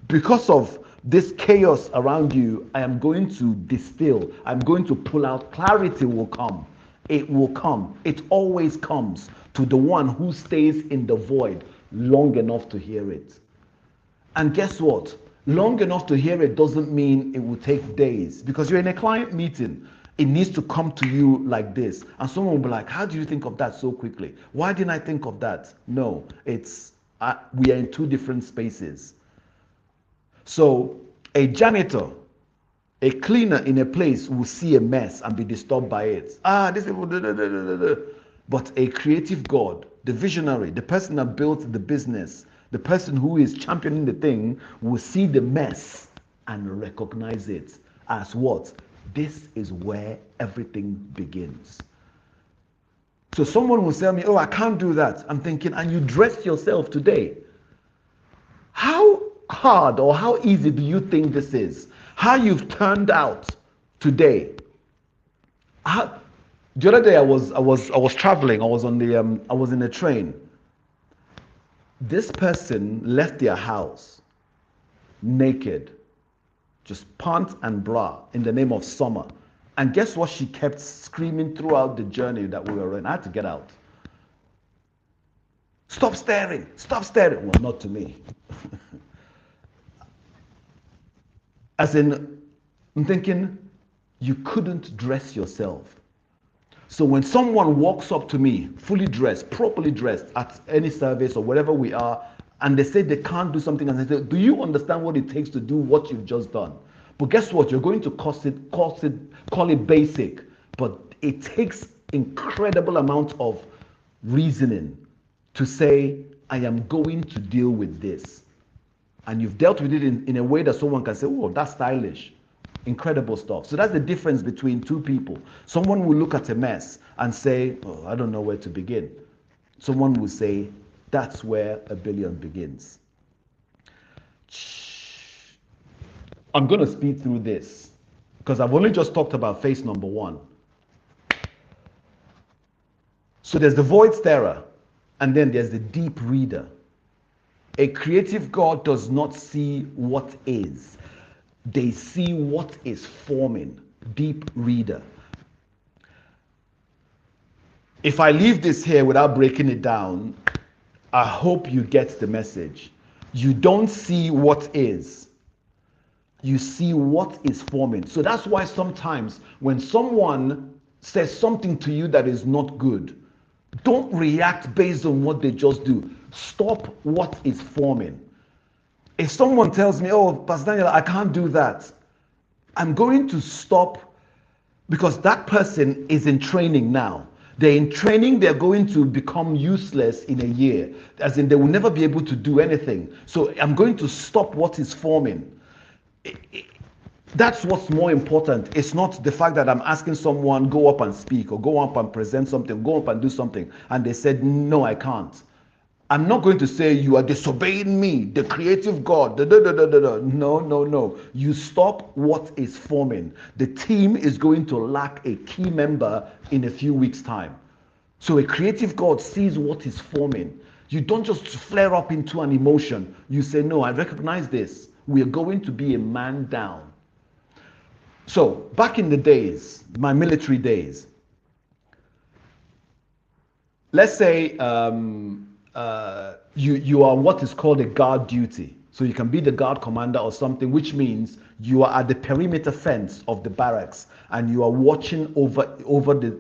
Because of this chaos around you, I am going to distill, I'm going to pull out. Clarity will come. It will come. It always comes to the one who stays in the void long enough to hear it. And guess what? Long enough to hear it doesn't mean it will take days, because you're in a client meeting. It needs to come to you like this. And someone will be like, how do you think of that so quickly? Why didn't I think of that? No, it's we are in two different spaces. So a janitor, a cleaner in a place will see a mess and be disturbed by it. This people, da, da, da, da, da. But a creative God, the visionary, the person that built the business, the person who is championing the thing, will see the mess and recognize it as what? This is where everything begins. So someone will tell me, oh, I can't do that. I'm thinking, and you dressed yourself today. How hard or how easy do you think this is? How you've turned out today? The other day I was traveling. I was in a train. This person left their house naked, just pants and bra, in the name of summer. And guess what? She kept screaming throughout the journey that we were in. I had to get out. Stop staring! Stop staring! Well, not to me. As in, I'm thinking, you couldn't dress yourself. So when someone walks up to me, fully dressed, properly dressed, at any service or wherever we are, and they say they can't do something, and I say, do you understand what it takes to do what you've just done? But guess what? You're going to call it basic, but it takes incredible amount of reasoning to say, I am going to deal with this. And you've dealt with it in a way that someone can say, oh, that's stylish. Incredible stuff. So that's the difference between two people. Someone will look at a mess and say, oh, I don't know where to begin. Someone will say, that's where a billion begins. I'm going to speed through this because I've only just talked about phase number one. So there's the void starer, and then there's the deep reader. A creative God does not see what is. They see what is forming. Deep reader. If I leave this here without breaking it down, I hope you get the message. You don't see what is. You see what is forming. So that's why sometimes when someone says something to you that is not good, don't react based on what they just do. Stop what is forming. If someone tells me, oh, Pastor Daniel, I can't do that, I'm going to stop, because that person is in training now. They're in training, they're going to become useless in a year, as in they will never be able to do anything. So I'm going to stop what is forming. That's what's more important. It's not the fact that I'm asking someone go up and speak or go up and present something, go up and do something, and they said no, I can't. I'm not going to say you are disobeying me, the creative God. No, no, no. You stop what is forming. The team is going to lack a key member in a few weeks' time. So a creative God sees what is forming. You don't just flare up into an emotion. You say, no, I recognize this. We are going to be a man down. So back in the days, my military days, let's say you are what is called a guard duty. So you can be the guard commander or something, which means you are at the perimeter fence of the barracks and you are watching over the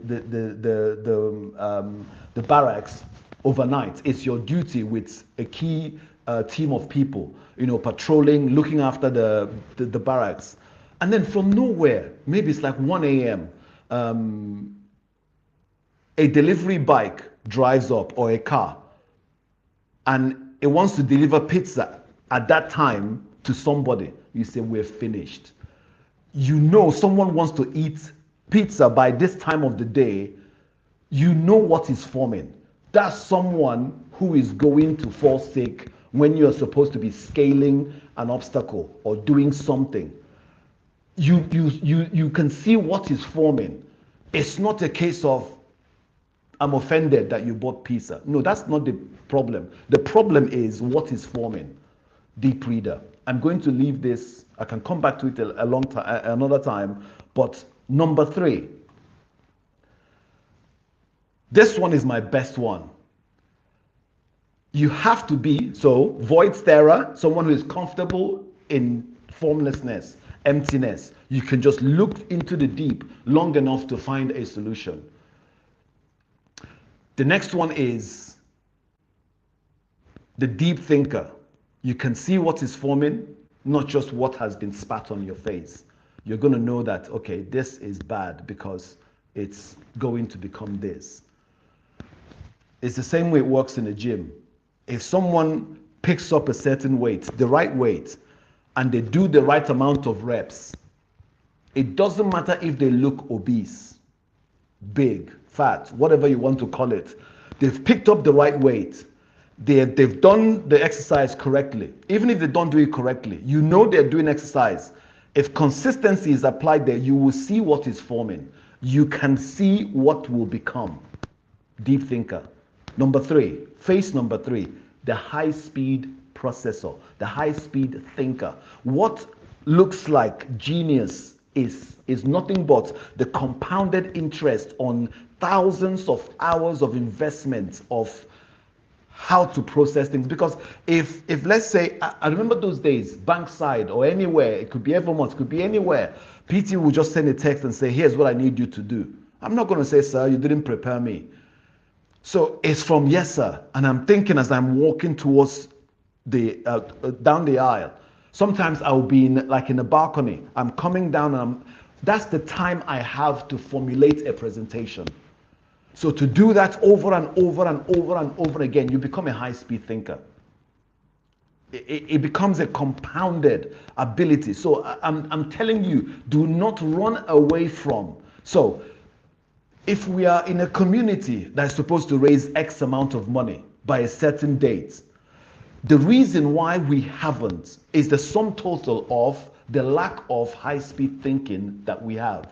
barracks overnight. It's your duty with a key team of people, patrolling, looking after the barracks. And then from nowhere, maybe it's like 1 a.m., a delivery bike drives up or a car and it wants to deliver pizza at that time to somebody. You say, we're finished. You know someone wants to eat pizza by this time of the day. You know what is forming. That's someone who is going to fall sick when you're supposed to be scaling an obstacle or doing something. You can see what is forming. It's not a case of I'm offended that you bought pizza. No, that's not the problem. The problem is what is forming. Deep reader. I'm going to leave this. I can come back to it a long time, another time. But number 3. This one is my best one. You have to be, so void starer, someone who is comfortable in formlessness, emptiness. You can just look into the deep long enough to find a solution. The next one is the deep thinker. You can see what is forming, not just what has been spat on your face. You're going to know that, okay, this is bad because it's going to become this. It's the same way it works in a gym. If someone picks up a certain weight, the right weight, and they do the right amount of reps, it doesn't matter if they look obese, big, fat, whatever you want to call it. They've picked up the right weight. They've done the exercise correctly. Even if they don't do it correctly, you know they're doing exercise. If consistency is applied there, you will see what is forming. You can see what will become. Deep thinker. Number 3, phase number 3, the high-speed processor, the high-speed thinker. What looks like genius is nothing but the compounded interest on thousands of hours of investment of how to process things. Because if let's say, I remember those days, Bankside or anywhere, it could be Evermont, it could be anywhere, PT will just send a text and say, here's what I need you to do. I'm not going to say, sir, you didn't prepare me. So it's from yes, sir. And I'm thinking as I'm walking towards the down the aisle, sometimes I'll be in a balcony. I'm coming down and that's the time I have to formulate a presentation. So to do that over and over and over and over again, you become a high-speed thinker. It becomes a compounded ability. So I'm telling you, do not run away from. So if we are in a community that's supposed to raise X amount of money by a certain date, the reason why we haven't is the sum total of the lack of high-speed thinking that we have.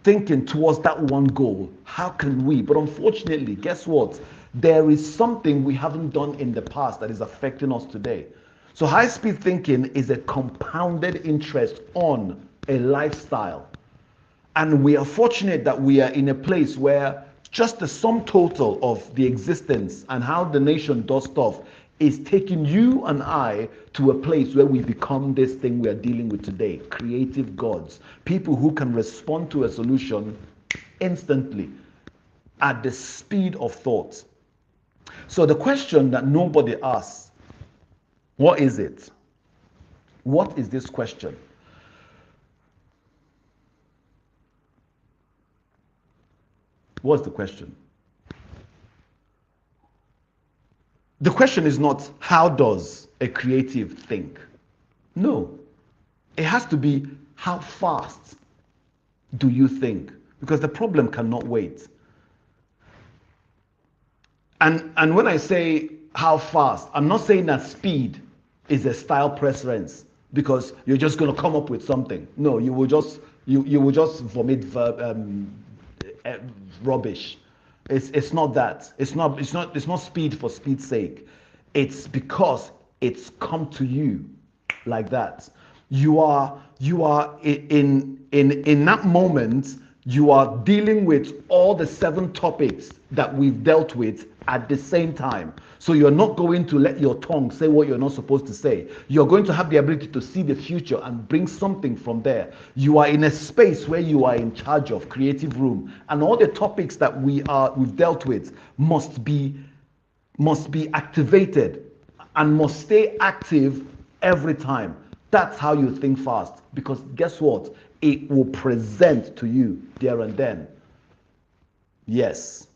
Thinking towards that one goal. How can we? But unfortunately, guess what? There is something we haven't done in the past that is affecting us today. So high-speed thinking is a compounded interest on a lifestyle. And we are fortunate that we are in a place where just the sum total of the existence and how the nation does stuff is taking you and I to a place where we become this thing we are dealing with today, creative gods, people who can respond to a solution instantly at the speed of thought. So the question that nobody asks, what is it? What is this question? What's the question? The question is not how does a creative think? No. It has to be how fast do you think? Because the problem cannot wait. And when I say how fast, I'm not saying that speed is a style preference because you're just going to come up with something. No, you will just vomit rubbish. It's not that. It's not speed for speed's sake. It's because it's come to you like that. You are in that moment, you are dealing with all the 7 topics that we've dealt with at the same time. So you're not going to let your tongue say what you're not supposed to say. You're going to have the ability to see the future and bring something from there. You are in a space where you are in charge of creative room, and all the topics that we've dealt with must be activated and must stay active every time. That's how you think fast, because guess what? It will present to you there and then. Yes.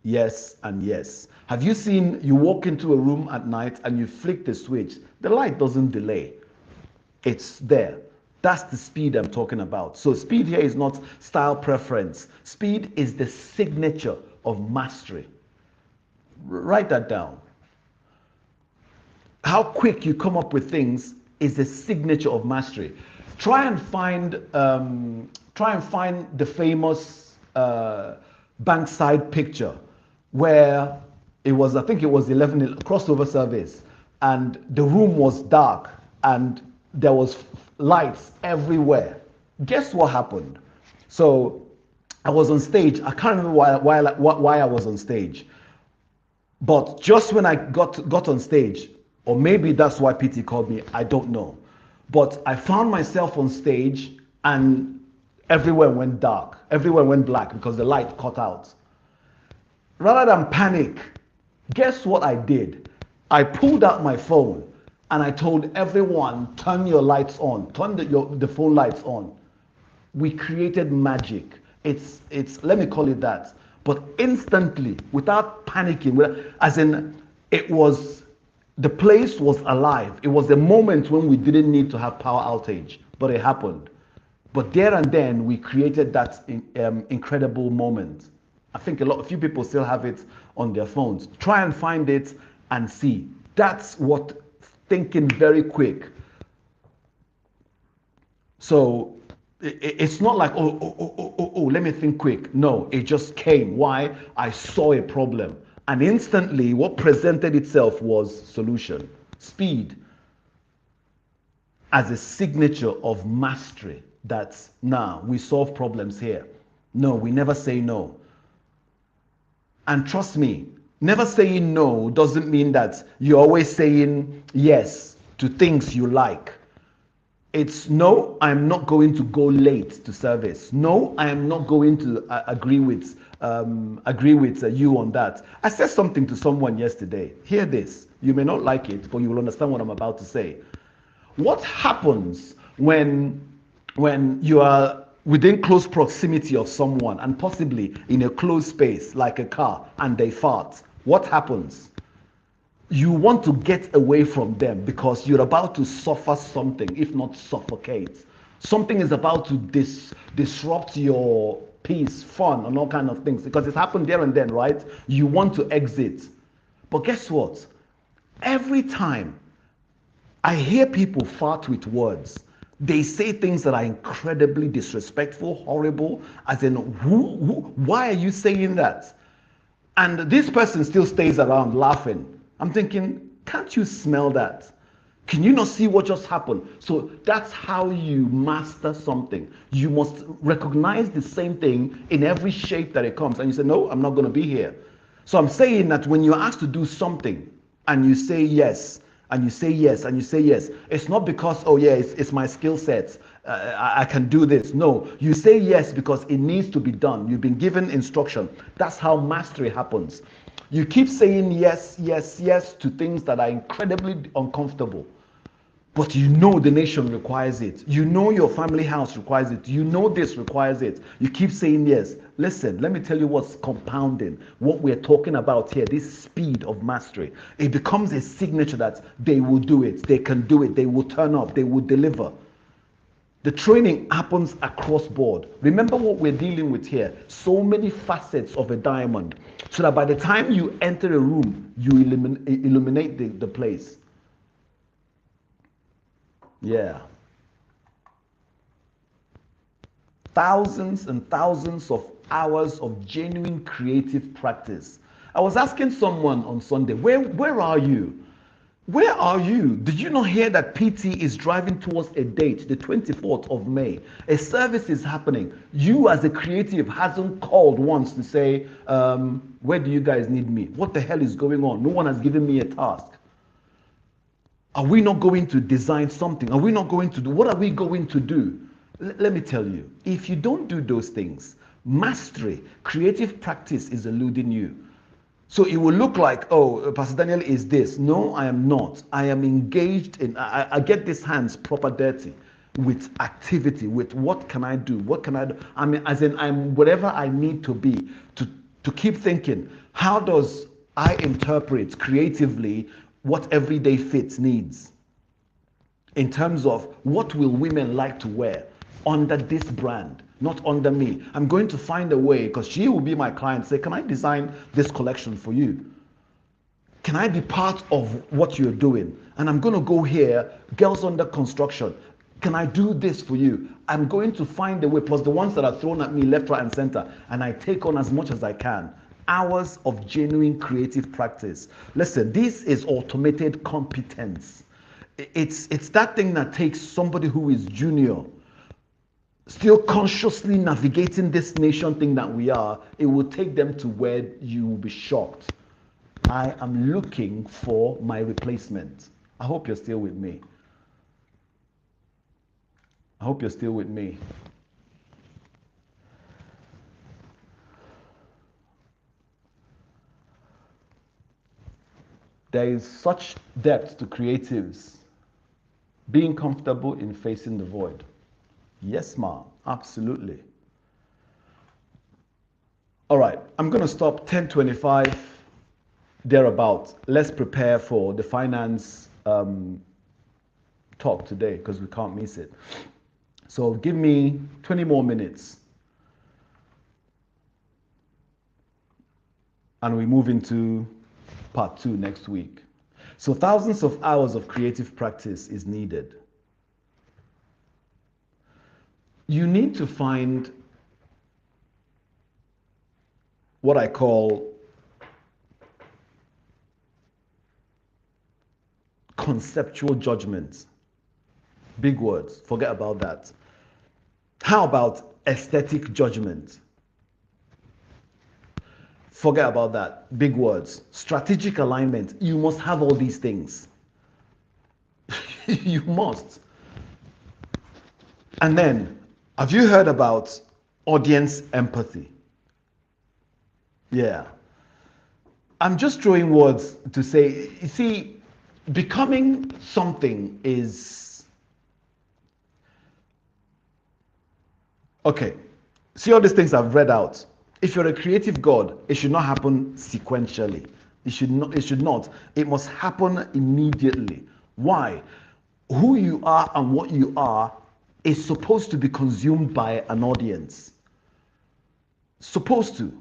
Yes and yes. Have you seen, you walk into a room at night and you flick the switch, the light doesn't delay. It's there. That's the speed I'm talking about. So speed here is not style preference. Speed is the signature of mastery. Write that down. How quick you come up with things is the signature of mastery. Try and find the famous Bankside picture where it was, I think it was 11 crossover service, and the room was dark and there was lights everywhere. Guess what happened? So I was on stage. I can't remember why I was on stage, but just when I got on stage, or maybe that's why PT called me, I don't know. But I found myself on stage and everywhere went dark, everywhere went black because the light cut out. Rather than panic, guess what I did? I pulled out my phone and I told everyone, turn your lights on, turn the phone lights on. We created magic. It's let me call it that. But instantly, without panicking, as in it was, the place was alive. It was a moment when we didn't need to have power outage, but it happened. But there and then, we created that incredible moment. I think a few people still have it on their phones. Try and find it and see. That's what thinking very quick. So it's not like, oh, let me think quick. No, it just came. Why? I saw a problem. And instantly, what presented itself was solution. Speed as a signature of mastery. That's now we solve problems here. No, we never say no. And trust me, never saying no doesn't mean that you're always saying yes to things you like. It's no, I'm not going to go late to service. No, I am not going to agree with you on that. I said something to someone yesterday. Hear this. You may not like it, but you will understand what I'm about to say. What happens when you are within close proximity of someone and possibly in a closed space like a car and they fart? What happens? You want to get away from them because you're about to suffer something, if not suffocate. Something is about to disrupt your peace, fun, and all kinds of things because it's happened there and then, right? You want to exit. But guess what? Every time I hear people fart with words, they say things that are incredibly disrespectful, horrible, as in, why are you saying that? And this person still stays around laughing. I'm thinking, can't you smell that? Can you not see what just happened? So that's how you master something. You must recognize the same thing in every shape that it comes. And you say, no, I'm not going to be here. So I'm saying that when you're asked to do something and you say yes, and you say yes, and you say yes, it's not because, oh yeah, it's my skill set. I can do this. No, you say yes because it needs to be done. You've been given instruction. That's how mastery happens. You keep saying yes, yes, yes to things that are incredibly uncomfortable. But you know the nation requires it. You know your family house requires it. You know this requires it. You keep saying yes. Listen, let me tell you what's compounding. What we're talking about here, this speed of mastery, it becomes a signature that they will do it. They can do it. They will turn up. They will deliver. The training happens across board. Remember what we're dealing with here. So many facets of a diamond. So that by the time you enter a room, you illuminate the place. Yeah. Thousands and thousands of hours of genuine creative practice. I was asking someone on Sunday, where are you? Where are you? Did you not hear that PT is driving towards a date, the 24th of May? A service is happening. You as a creative hasn't called once to say, where do you guys need me? What the hell is going on? No one has given me a task. Are we not going to design something? Are we not going to do? What are we going to do? Let me tell you, if you don't do those things, mastery, creative practice is eluding you. So it will look like, oh, Pastor Daniel is this. No, I am not. I am engaged in, I get these hands proper dirty with activity, with what can I do? What can I do? I mean, as in, I'm whatever I need to be to keep thinking, how does I interpret creatively what everyday fits needs? In terms of what will women like to wear under this brand, not under me. I'm going to find a way, because she will be my client, say, can I design this collection for you? Can I be part of what you're doing? And I'm going to go here, girls under construction. Can I do this for you? I'm going to find a way, plus the ones that are thrown at me left, right, and center, and I take on as much as I can. Hours of genuine creative practice. Listen, this is automated competence. It's that thing that takes somebody who is junior, still consciously navigating this nation thing that we are. It will take them to where you will be shocked. I am looking for my replacement. I hope you're still with me. I hope you're still with me. There is such depth to creatives. Being comfortable in facing the void. Yes, ma'am. Absolutely. All right. I'm going to stop 10:25 thereabout. Let's prepare for the finance talk today, because we can't miss it. So give me 20 more minutes. And we move into part 2 next week. So thousands of hours of creative practice is needed. You need to find what I call conceptual judgment. Big words, forget about that. How about aesthetic judgment? Forget about that. Big words. Strategic alignment. You must have all these things. You must. And then, have you heard about audience empathy? Yeah. I'm just throwing words to say, you see, becoming something is... Okay. See all these things I've read out. If you're a creative God, it should not happen sequentially. It should not. It must happen immediately. Why? Who you are and what you are is supposed to be consumed by an audience. Supposed to.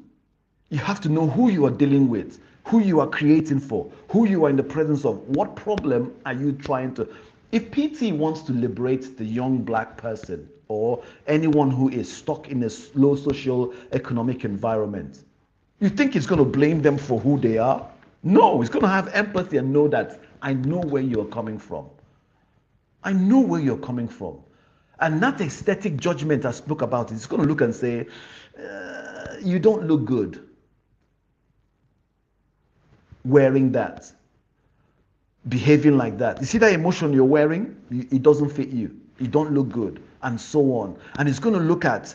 You have to know who you are dealing with, who you are creating for, who you are in the presence of. What problem are you trying to... If PT wants to liberate the young black person, or anyone who is stuck in a low social economic environment, you think he's going to blame them for who they are? No, he's going to have empathy and know that I know where you're coming from. I know where you're coming from. And that aesthetic judgment I spoke about, he's going to look and say, you don't look good wearing that, behaving like that. You see that emotion you're wearing? It doesn't fit you. You don't look good, and so on. And it's going to look at,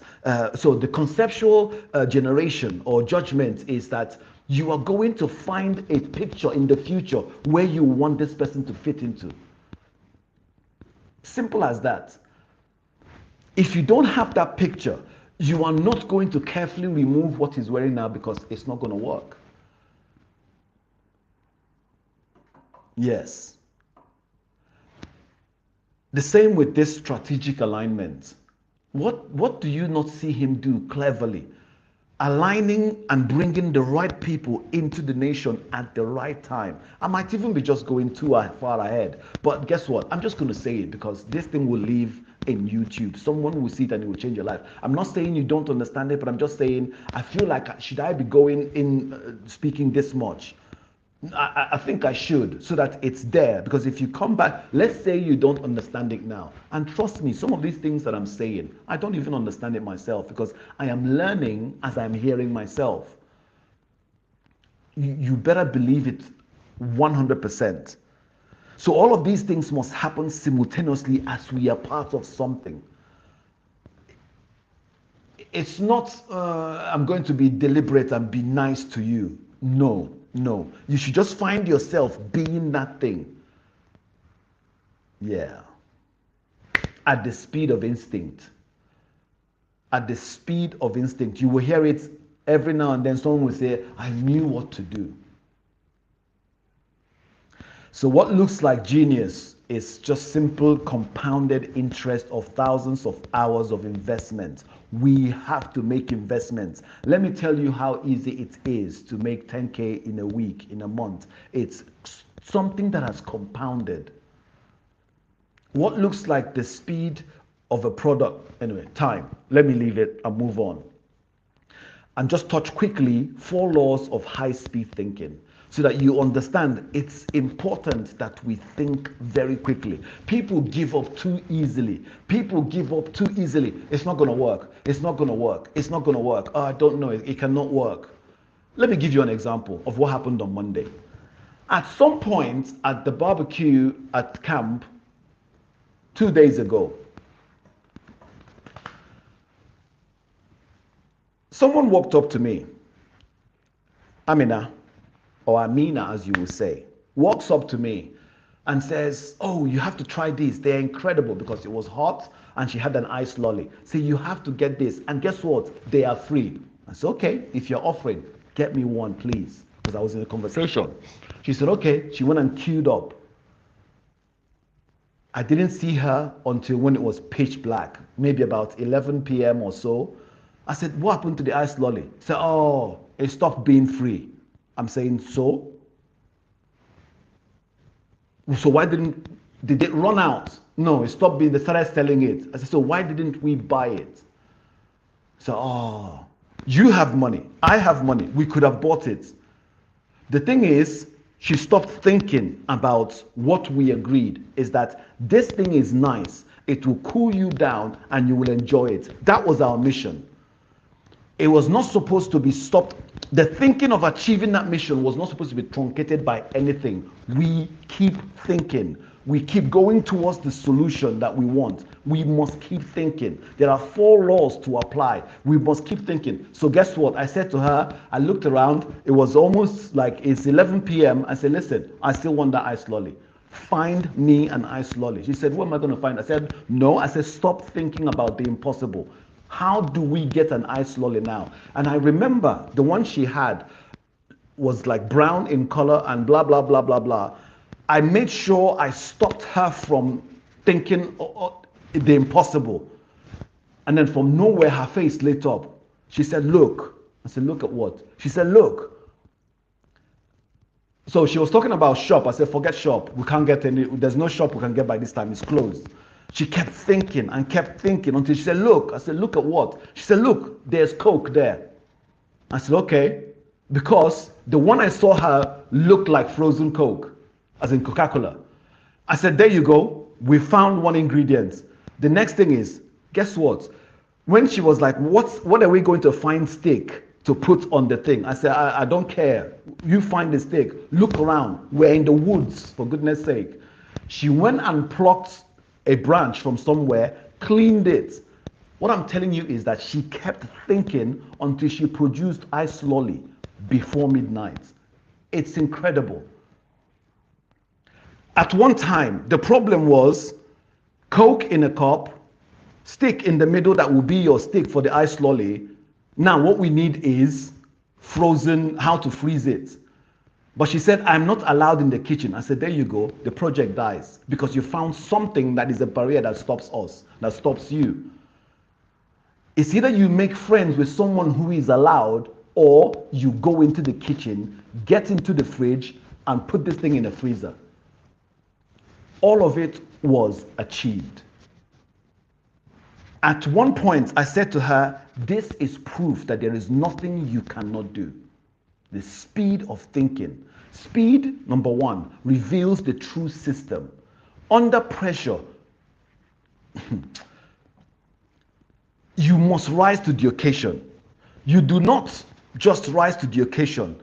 so the conceptual generation or judgment is that you are going to find a picture in the future where you want this person to fit into. Simple as that. If you don't have that picture, you are not going to carefully remove what he's wearing now because it's not going to work. Yes. The same with this strategic alignment. What do you not see him do cleverly? Aligning and bringing the right people into the nation at the right time. I might even be just going too far ahead, but guess what? I'm just going to say it because this thing will live in YouTube. Someone will see it and it will change your life. I'm not saying you don't understand it, but I'm just saying I feel like should I be going in speaking this much? I think I should, so that it's there. Because if you come back, let's say you don't understand it now, and trust me, some of these things that I'm saying, I don't even understand it myself because I am learning as I'm hearing myself. You better believe it 100%. So all of these things must happen simultaneously as we are part of something. It's not, I'm going to be deliberate and be nice to you. No. You should just find yourself being that thing. Yeah. At the speed of instinct. At the speed of instinct. You will hear it every now and then. Someone will say, I knew what to do. So what looks like genius is just simple compounded interest of thousands of hours of investment. We have to make investments. Let me tell you how easy it is to make 10K in a week, in a month. It's something that has compounded. What looks like the speed of a product, anyway, time. Let me leave it and move on. And just touch quickly 4 laws of high-speed thinking, so that you understand it's important that we think very quickly. People give up too easily. It's not going to work. It's not going to work. It's not going to work. Oh, I don't know. It cannot work. Let me give you an example of what happened on Monday. At some point at the barbecue at camp 2 days ago, someone walked up to me, Amina, or Amina as you will say, walks up to me and says, oh, you have to try these. They're incredible, because it was hot and she had an ice lolly. So you have to get this. And guess what? They are free. I said, okay, if you're offering, get me one, please. Because I was in a conversation. She said, okay. She went and queued up. I didn't see her until when it was pitch black, maybe about 11 p.m. or so. I said, what happened to the ice lolly? She said, oh, it stopped being free. I'm saying, so why did it run out? No, it stopped being, they started selling it. I said, so why didn't we buy it? So, oh, you have money, I have money, we could have bought it. The thing is, she stopped thinking about what we agreed, is that this thing is nice, it will cool you down and you will enjoy it. That was our mission. It was not supposed to be stopped. The thinking of achieving that mission was not supposed to be truncated by anything. We keep thinking. We keep going towards the solution that we want. We must keep thinking. There are 4 laws to apply. We must keep thinking. So guess what? I said to her, I looked around. It was almost like it's 11 p.m. I said, listen, I still want that ice lolly. Find me an ice lolly. She said, what am I going to find? I said, no. I said, stop thinking about the impossible. How do we get an ice lolly now? And I remember the one she had was like brown in color and blah, blah, blah, blah, blah. I made sure I stopped her from thinking the impossible. And then from nowhere, her face lit up. She said, look. I said, look at what? She said, look. So she was talking about shop. I said, forget shop. We can't get any, there's no shop we can get by this time. It's closed. She kept thinking until she said, look. I said, look at what? She said, look, there's Coke there. I said, okay. Because the one I saw her looked like frozen Coke, as in Coca-Cola. I said, there you go. We found one ingredient. The next thing is, guess what? When she was like, what are we going to find steak to put on the thing? I said, I don't care. You find the steak. Look around. We're in the woods, for goodness sake. She went and plucked a branch from somewhere, cleaned it. What I'm telling you is that she kept thinking until she produced ice lolly before midnight. It's incredible. At one time, the problem was Coke in a cup, stick in the middle that will be your stick for the ice lolly. Now what we need is frozen, how to freeze it. But she said, I'm not allowed in the kitchen. I said, there you go. The project dies because you found something that is a barrier that stops us, that stops you. It's either you make friends with someone who is allowed, or you go into the kitchen, get into the fridge, and put this thing in the freezer. All of it was achieved. At one point, I said to her, this is proof that there is nothing you cannot do. The speed of thinking. Speed, number one, reveals the true system. Under pressure, you must rise to the occasion. You do not just rise to the occasion.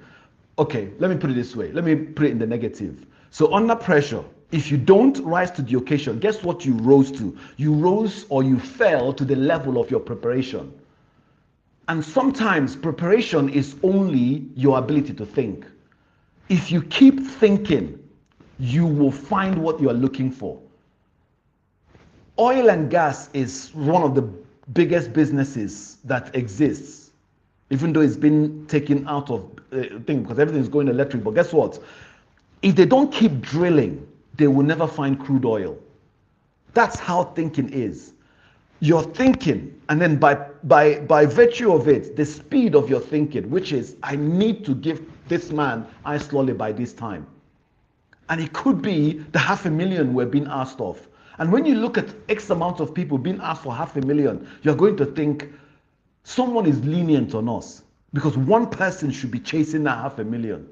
Okay, let me put it this way. Let me put it in the negative. So under pressure, if you don't rise to the occasion, guess what you rose to? You rose or you fell to the level of your preparation. And sometimes preparation is only your ability to think. If you keep thinking, you will find what you are looking for. Oil and gas is one of the biggest businesses that exists, even though it's been taken out of thing because everything is going electric. But guess what? If they don't keep drilling, they will never find crude oil. That's how thinking is. You're thinking, and then by virtue of it, the speed of your thinking, which is, I need to give this man ice lolly by this time. And it could be the 500,000 we're being asked of. And when you look at X amount of people being asked for 500,000, you're going to think someone is lenient on us because one person should be chasing that 500,000.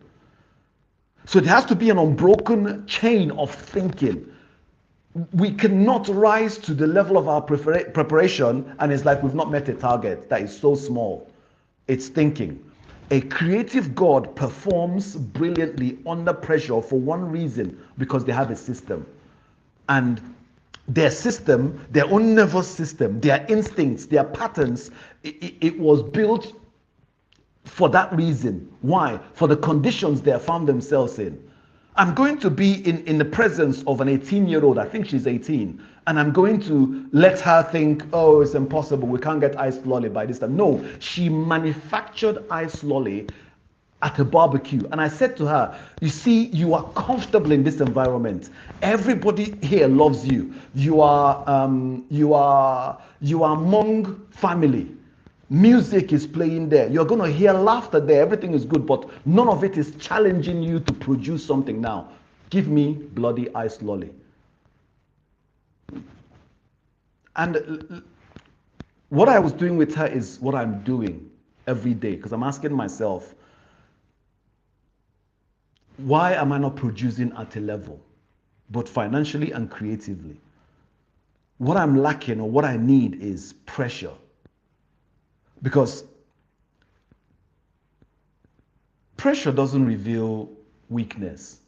So there has to be an unbroken chain of thinking. We cannot rise to the level of our preparation and it's like we've not met a target that is so small. It's thinking. A creative God performs brilliantly under pressure for one reason, because they have a system. And their system, their own nervous system, their instincts, their patterns, it was built for that reason. Why? For the conditions they have found themselves in. I'm going to be in the presence of an 18-year-old, I think she's 18, and I'm going to let her think, oh, it's impossible, we can't get ice lolly by this time. No, she manufactured ice lolly at a barbecue. And I said to her, you see, you are comfortable in this environment. Everybody here loves you. You are among family. Music is playing there. You're going to hear laughter there. Everything is good, but none of it is challenging you to produce something now. Give me bloody ice lolly. And what I was doing with her is what I'm doing every day, because I'm asking myself, why am I not producing at a level, both financially and creatively? What I'm lacking or what I need is pressure. Because pressure doesn't reveal weakness.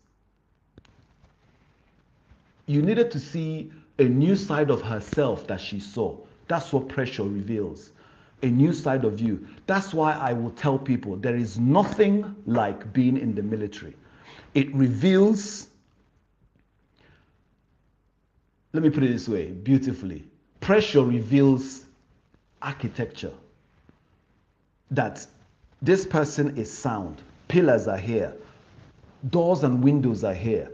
You needed to see a new side of herself that she saw. That's what pressure reveals. A new side of you. That's why I will tell people there is nothing like being in the military. It reveals, let me put it this way, beautifully. Pressure reveals architecture. That this person is sound. Pillars are here. Doors and windows are here.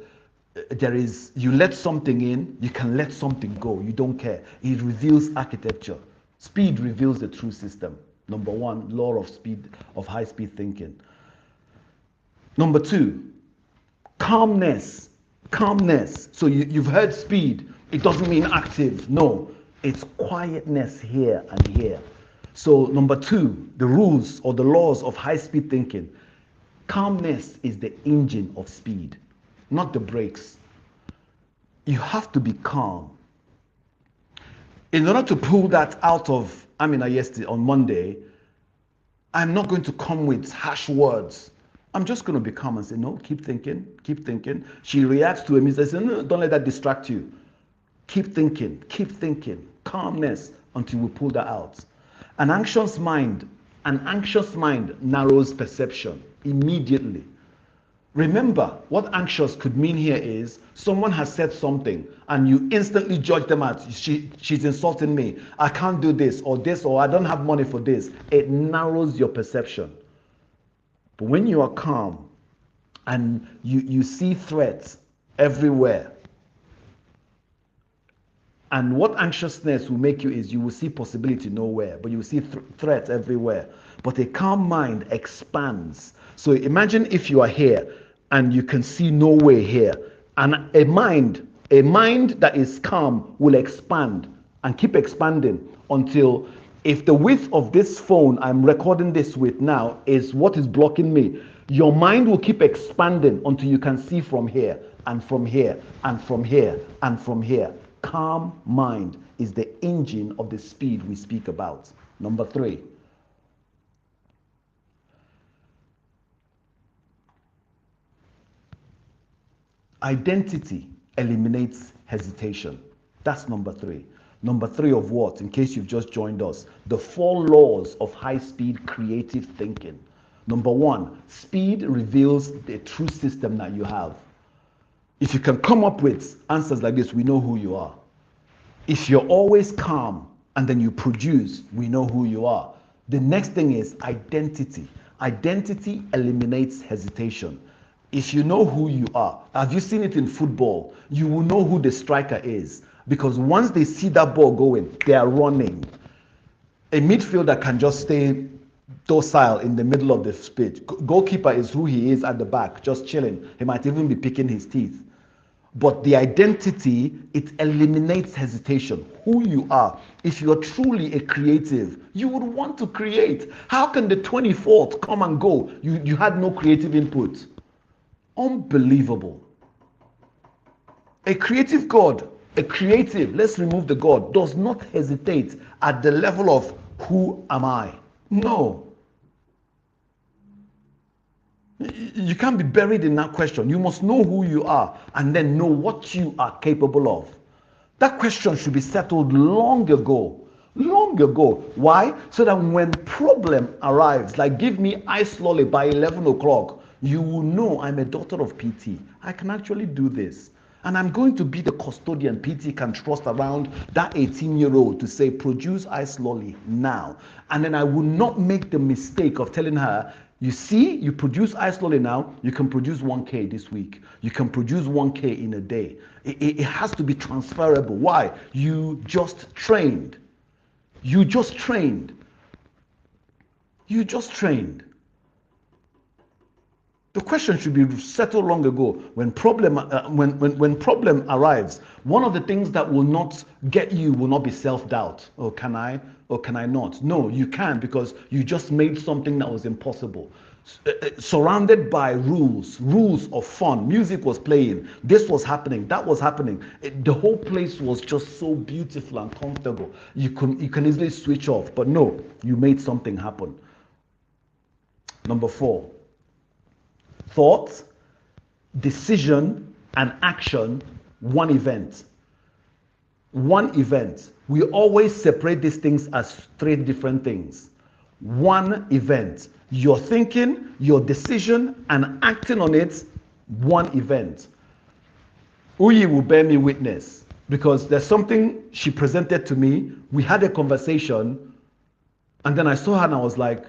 You let something in, you can let something go. You don't care. It reveals architecture. Speed reveals the true system. Number one, law of speed, of high-speed thinking. Number two, calmness. Calmness. So you've heard speed. It doesn't mean active. No, it's quietness here and here. So number two, the rules or the laws of high-speed thinking. Calmness is the engine of speed, not the brakes. You have to be calm. In order to pull that out of Amina yesterday on Monday, I'm not going to come with harsh words. I'm just going to be calm and say, no, keep thinking, keep thinking. She reacts to him. He says, no, don't let that distract you. Keep thinking, calmness until we pull that out. An anxious mind narrows perception immediately. Remember, what anxious could mean here is someone has said something and you instantly judge them as she's insulting me. I can't do this, or I don't have money for this. It narrows your perception. But when you are calm and you see threats everywhere, and what anxiousness will make you is you will see possibility nowhere, but you will see threats everywhere. But a calm mind expands. So imagine if you are here and you can see no way here. And a mind that is calm will expand and keep expanding until, if the width of this phone I'm recording this with now is what is blocking me, your mind will keep expanding until you can see from here and from here and from here and from here. Calm mind is the engine of the speed we speak about. Number 3. Identity eliminates hesitation. That's number 3. Number 3 of what? In case you've just joined us, the 4 laws of high-speed creative thinking. Number 1, speed reveals the true system that you have. If you can come up with answers like this, we know who you are. If you're always calm and then you produce, we know who you are. The next thing is identity. Identity eliminates hesitation. If you know who you are, have you seen it in football? You will know who the striker is, because once they see that ball going, they are running. A midfielder can just stay docile in the middle of the pitch. Goalkeeper is who he is at the back, just chilling. He might even be picking his teeth. But the identity, it eliminates hesitation. Who you are. If you're truly a creative, you would want to create. How can the 24th come and go? You had no creative input. Unbelievable. A creative God, a creative, let's remove the God, does not hesitate at the level of who am I? No. You can't be buried in that question. You must know who you are and then know what you are capable of. That question should be settled long ago. Long ago. Why? So that when problem arrives, like give me ice lolly by 11 o'clock, you will know I'm a daughter of PT. I can actually do this. And I'm going to be the custodian PT can trust around that 18-year-old to say, produce ice lolly now. And then I will not make the mistake of telling her, you see, you produce ice lolly now, you can produce 1K this week. You can produce 1K in a day. It has to be transferable. Why? You just trained. You just trained. You just trained. The question should be settled long ago. When problem arrives, one of the things that will not get you will not be self-doubt. Oh, can I? Or can I not? No, you can, because you just made something that was impossible. Surrounded by rules of fun. Music was playing. This was happening. That was happening. The whole place was just so beautiful and comfortable. You can easily switch off. But no, you made something happen. Number 4. Thought, decision, and action, one event. One event. We always separate these things as 3 different things. One event. Your thinking, your decision, and acting on it, one event. Uyi will bear me witness, because there's something she presented to me. We had a conversation, and then I saw her and I was like,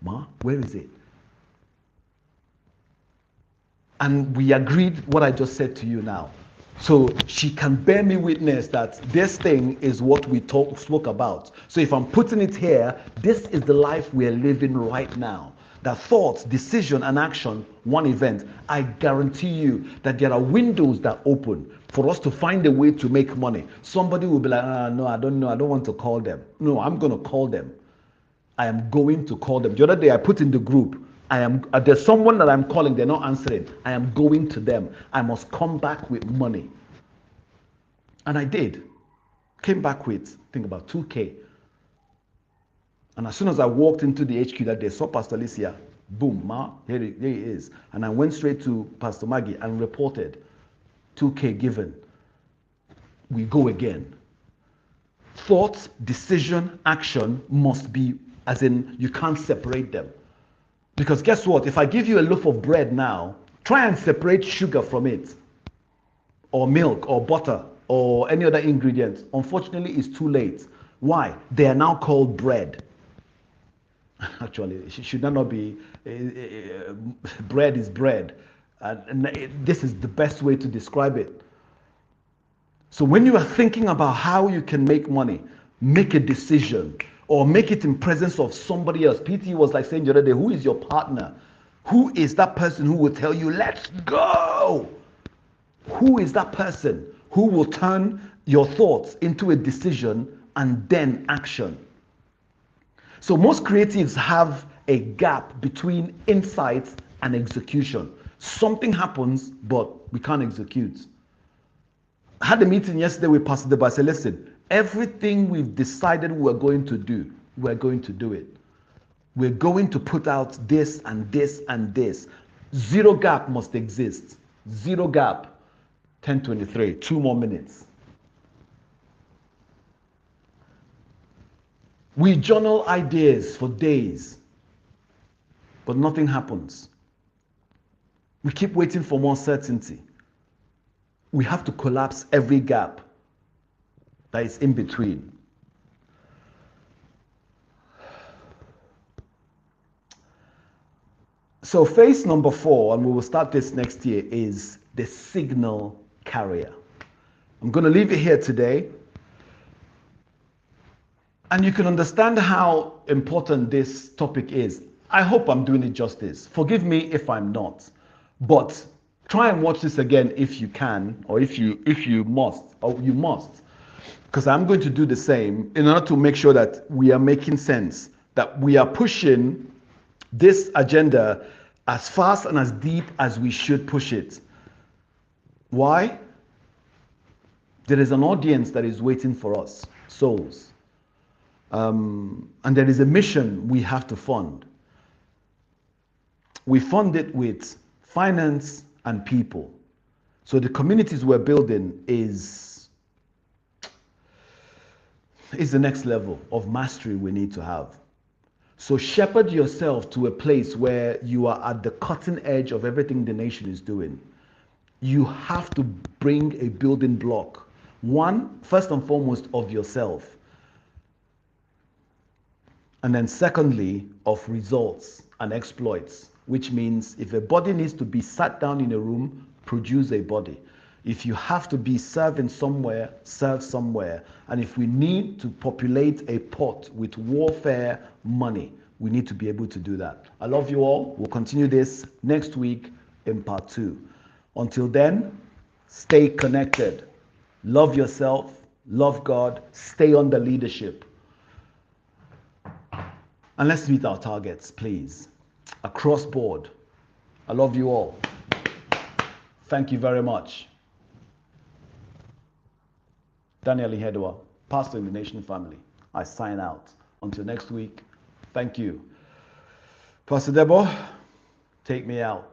Ma, where is it? And we agreed what I just said to you now. So she can bear me witness that this thing is what we spoke about. So if I'm putting it here, this is the life we're living right now. That thought, decision, and action, one event. I guarantee you that there are windows that open for us to find a way to make money. Somebody will be like, no, I don't know. I don't want to call them. No, I'm going to call them. I am going to call them. The other day I put in the group, there's someone that I'm calling, they're not answering. I am going to them. I must come back with money. And I did. Came back with, I think about 2K. And as soon as I walked into the HQ that day, saw Pastor Alicia, boom, here he is. And I went straight to Pastor Maggie and reported 2K given. We go again. Thought, decision, action must be, as in, you can't separate them. Because guess what? If I give you a loaf of bread now, try and separate sugar from it, or milk, or butter, or any other ingredient. Unfortunately, it's too late. Why? They are now called bread. Actually, it should not be. Bread is bread. This is the best way to describe it. So when you are thinking about how you can make money, make a decision or make it in presence of somebody else. PT was like saying the other day, who is your partner? Who is that person who will tell you, let's go? Who is that person who will turn your thoughts into a decision and then action? So most creatives have a gap between insights and execution. Something happens, but we can't execute. I had a meeting yesterday with Pastor Debo. I said, listen, everything we've decided we're going to do, we're going to do it. We're going to put out this and this and this. Zero gap must exist. Zero gap. 10:23, 2 more minutes. We journal ideas for days, but nothing happens. We keep waiting for more certainty. We have to collapse every gap that is in between. So phase number 4, and we will start this next year, is the signal carrier. I'm going to leave it here today. And you can understand how important this topic is. I hope I'm doing it justice. Forgive me if I'm not. But try and watch this again if you can, or if you must, or you must. Because I'm going to do the same in order to make sure that we are making sense, that we are pushing this agenda as fast and as deep as we should push it. Why? There is an audience that is waiting for us, souls. And there is a mission we have to fund. We fund it with finance and people. So the communities we're building is the next level of mastery we need to have. So shepherd yourself to a place where you are at the cutting edge of everything the nation is doing. You have to bring a building block. One, first and foremost, of yourself. And then secondly, of results and exploits, which means if a body needs to be sat down in a room, produce a body. If you have to be serving somewhere, serve somewhere. And if we need to populate a pot with warfare money, we need to be able to do that. I love you all. We'll continue this next week in part 2. Until then, stay connected. Love yourself, love God, stay under leadership. And let's meet our targets, please. Across board. I love you all. Thank you very much. Daniel Ihedwa, pastor in the Nxtion family. I sign out. Until next week, thank you. Pastor Debo, take me out.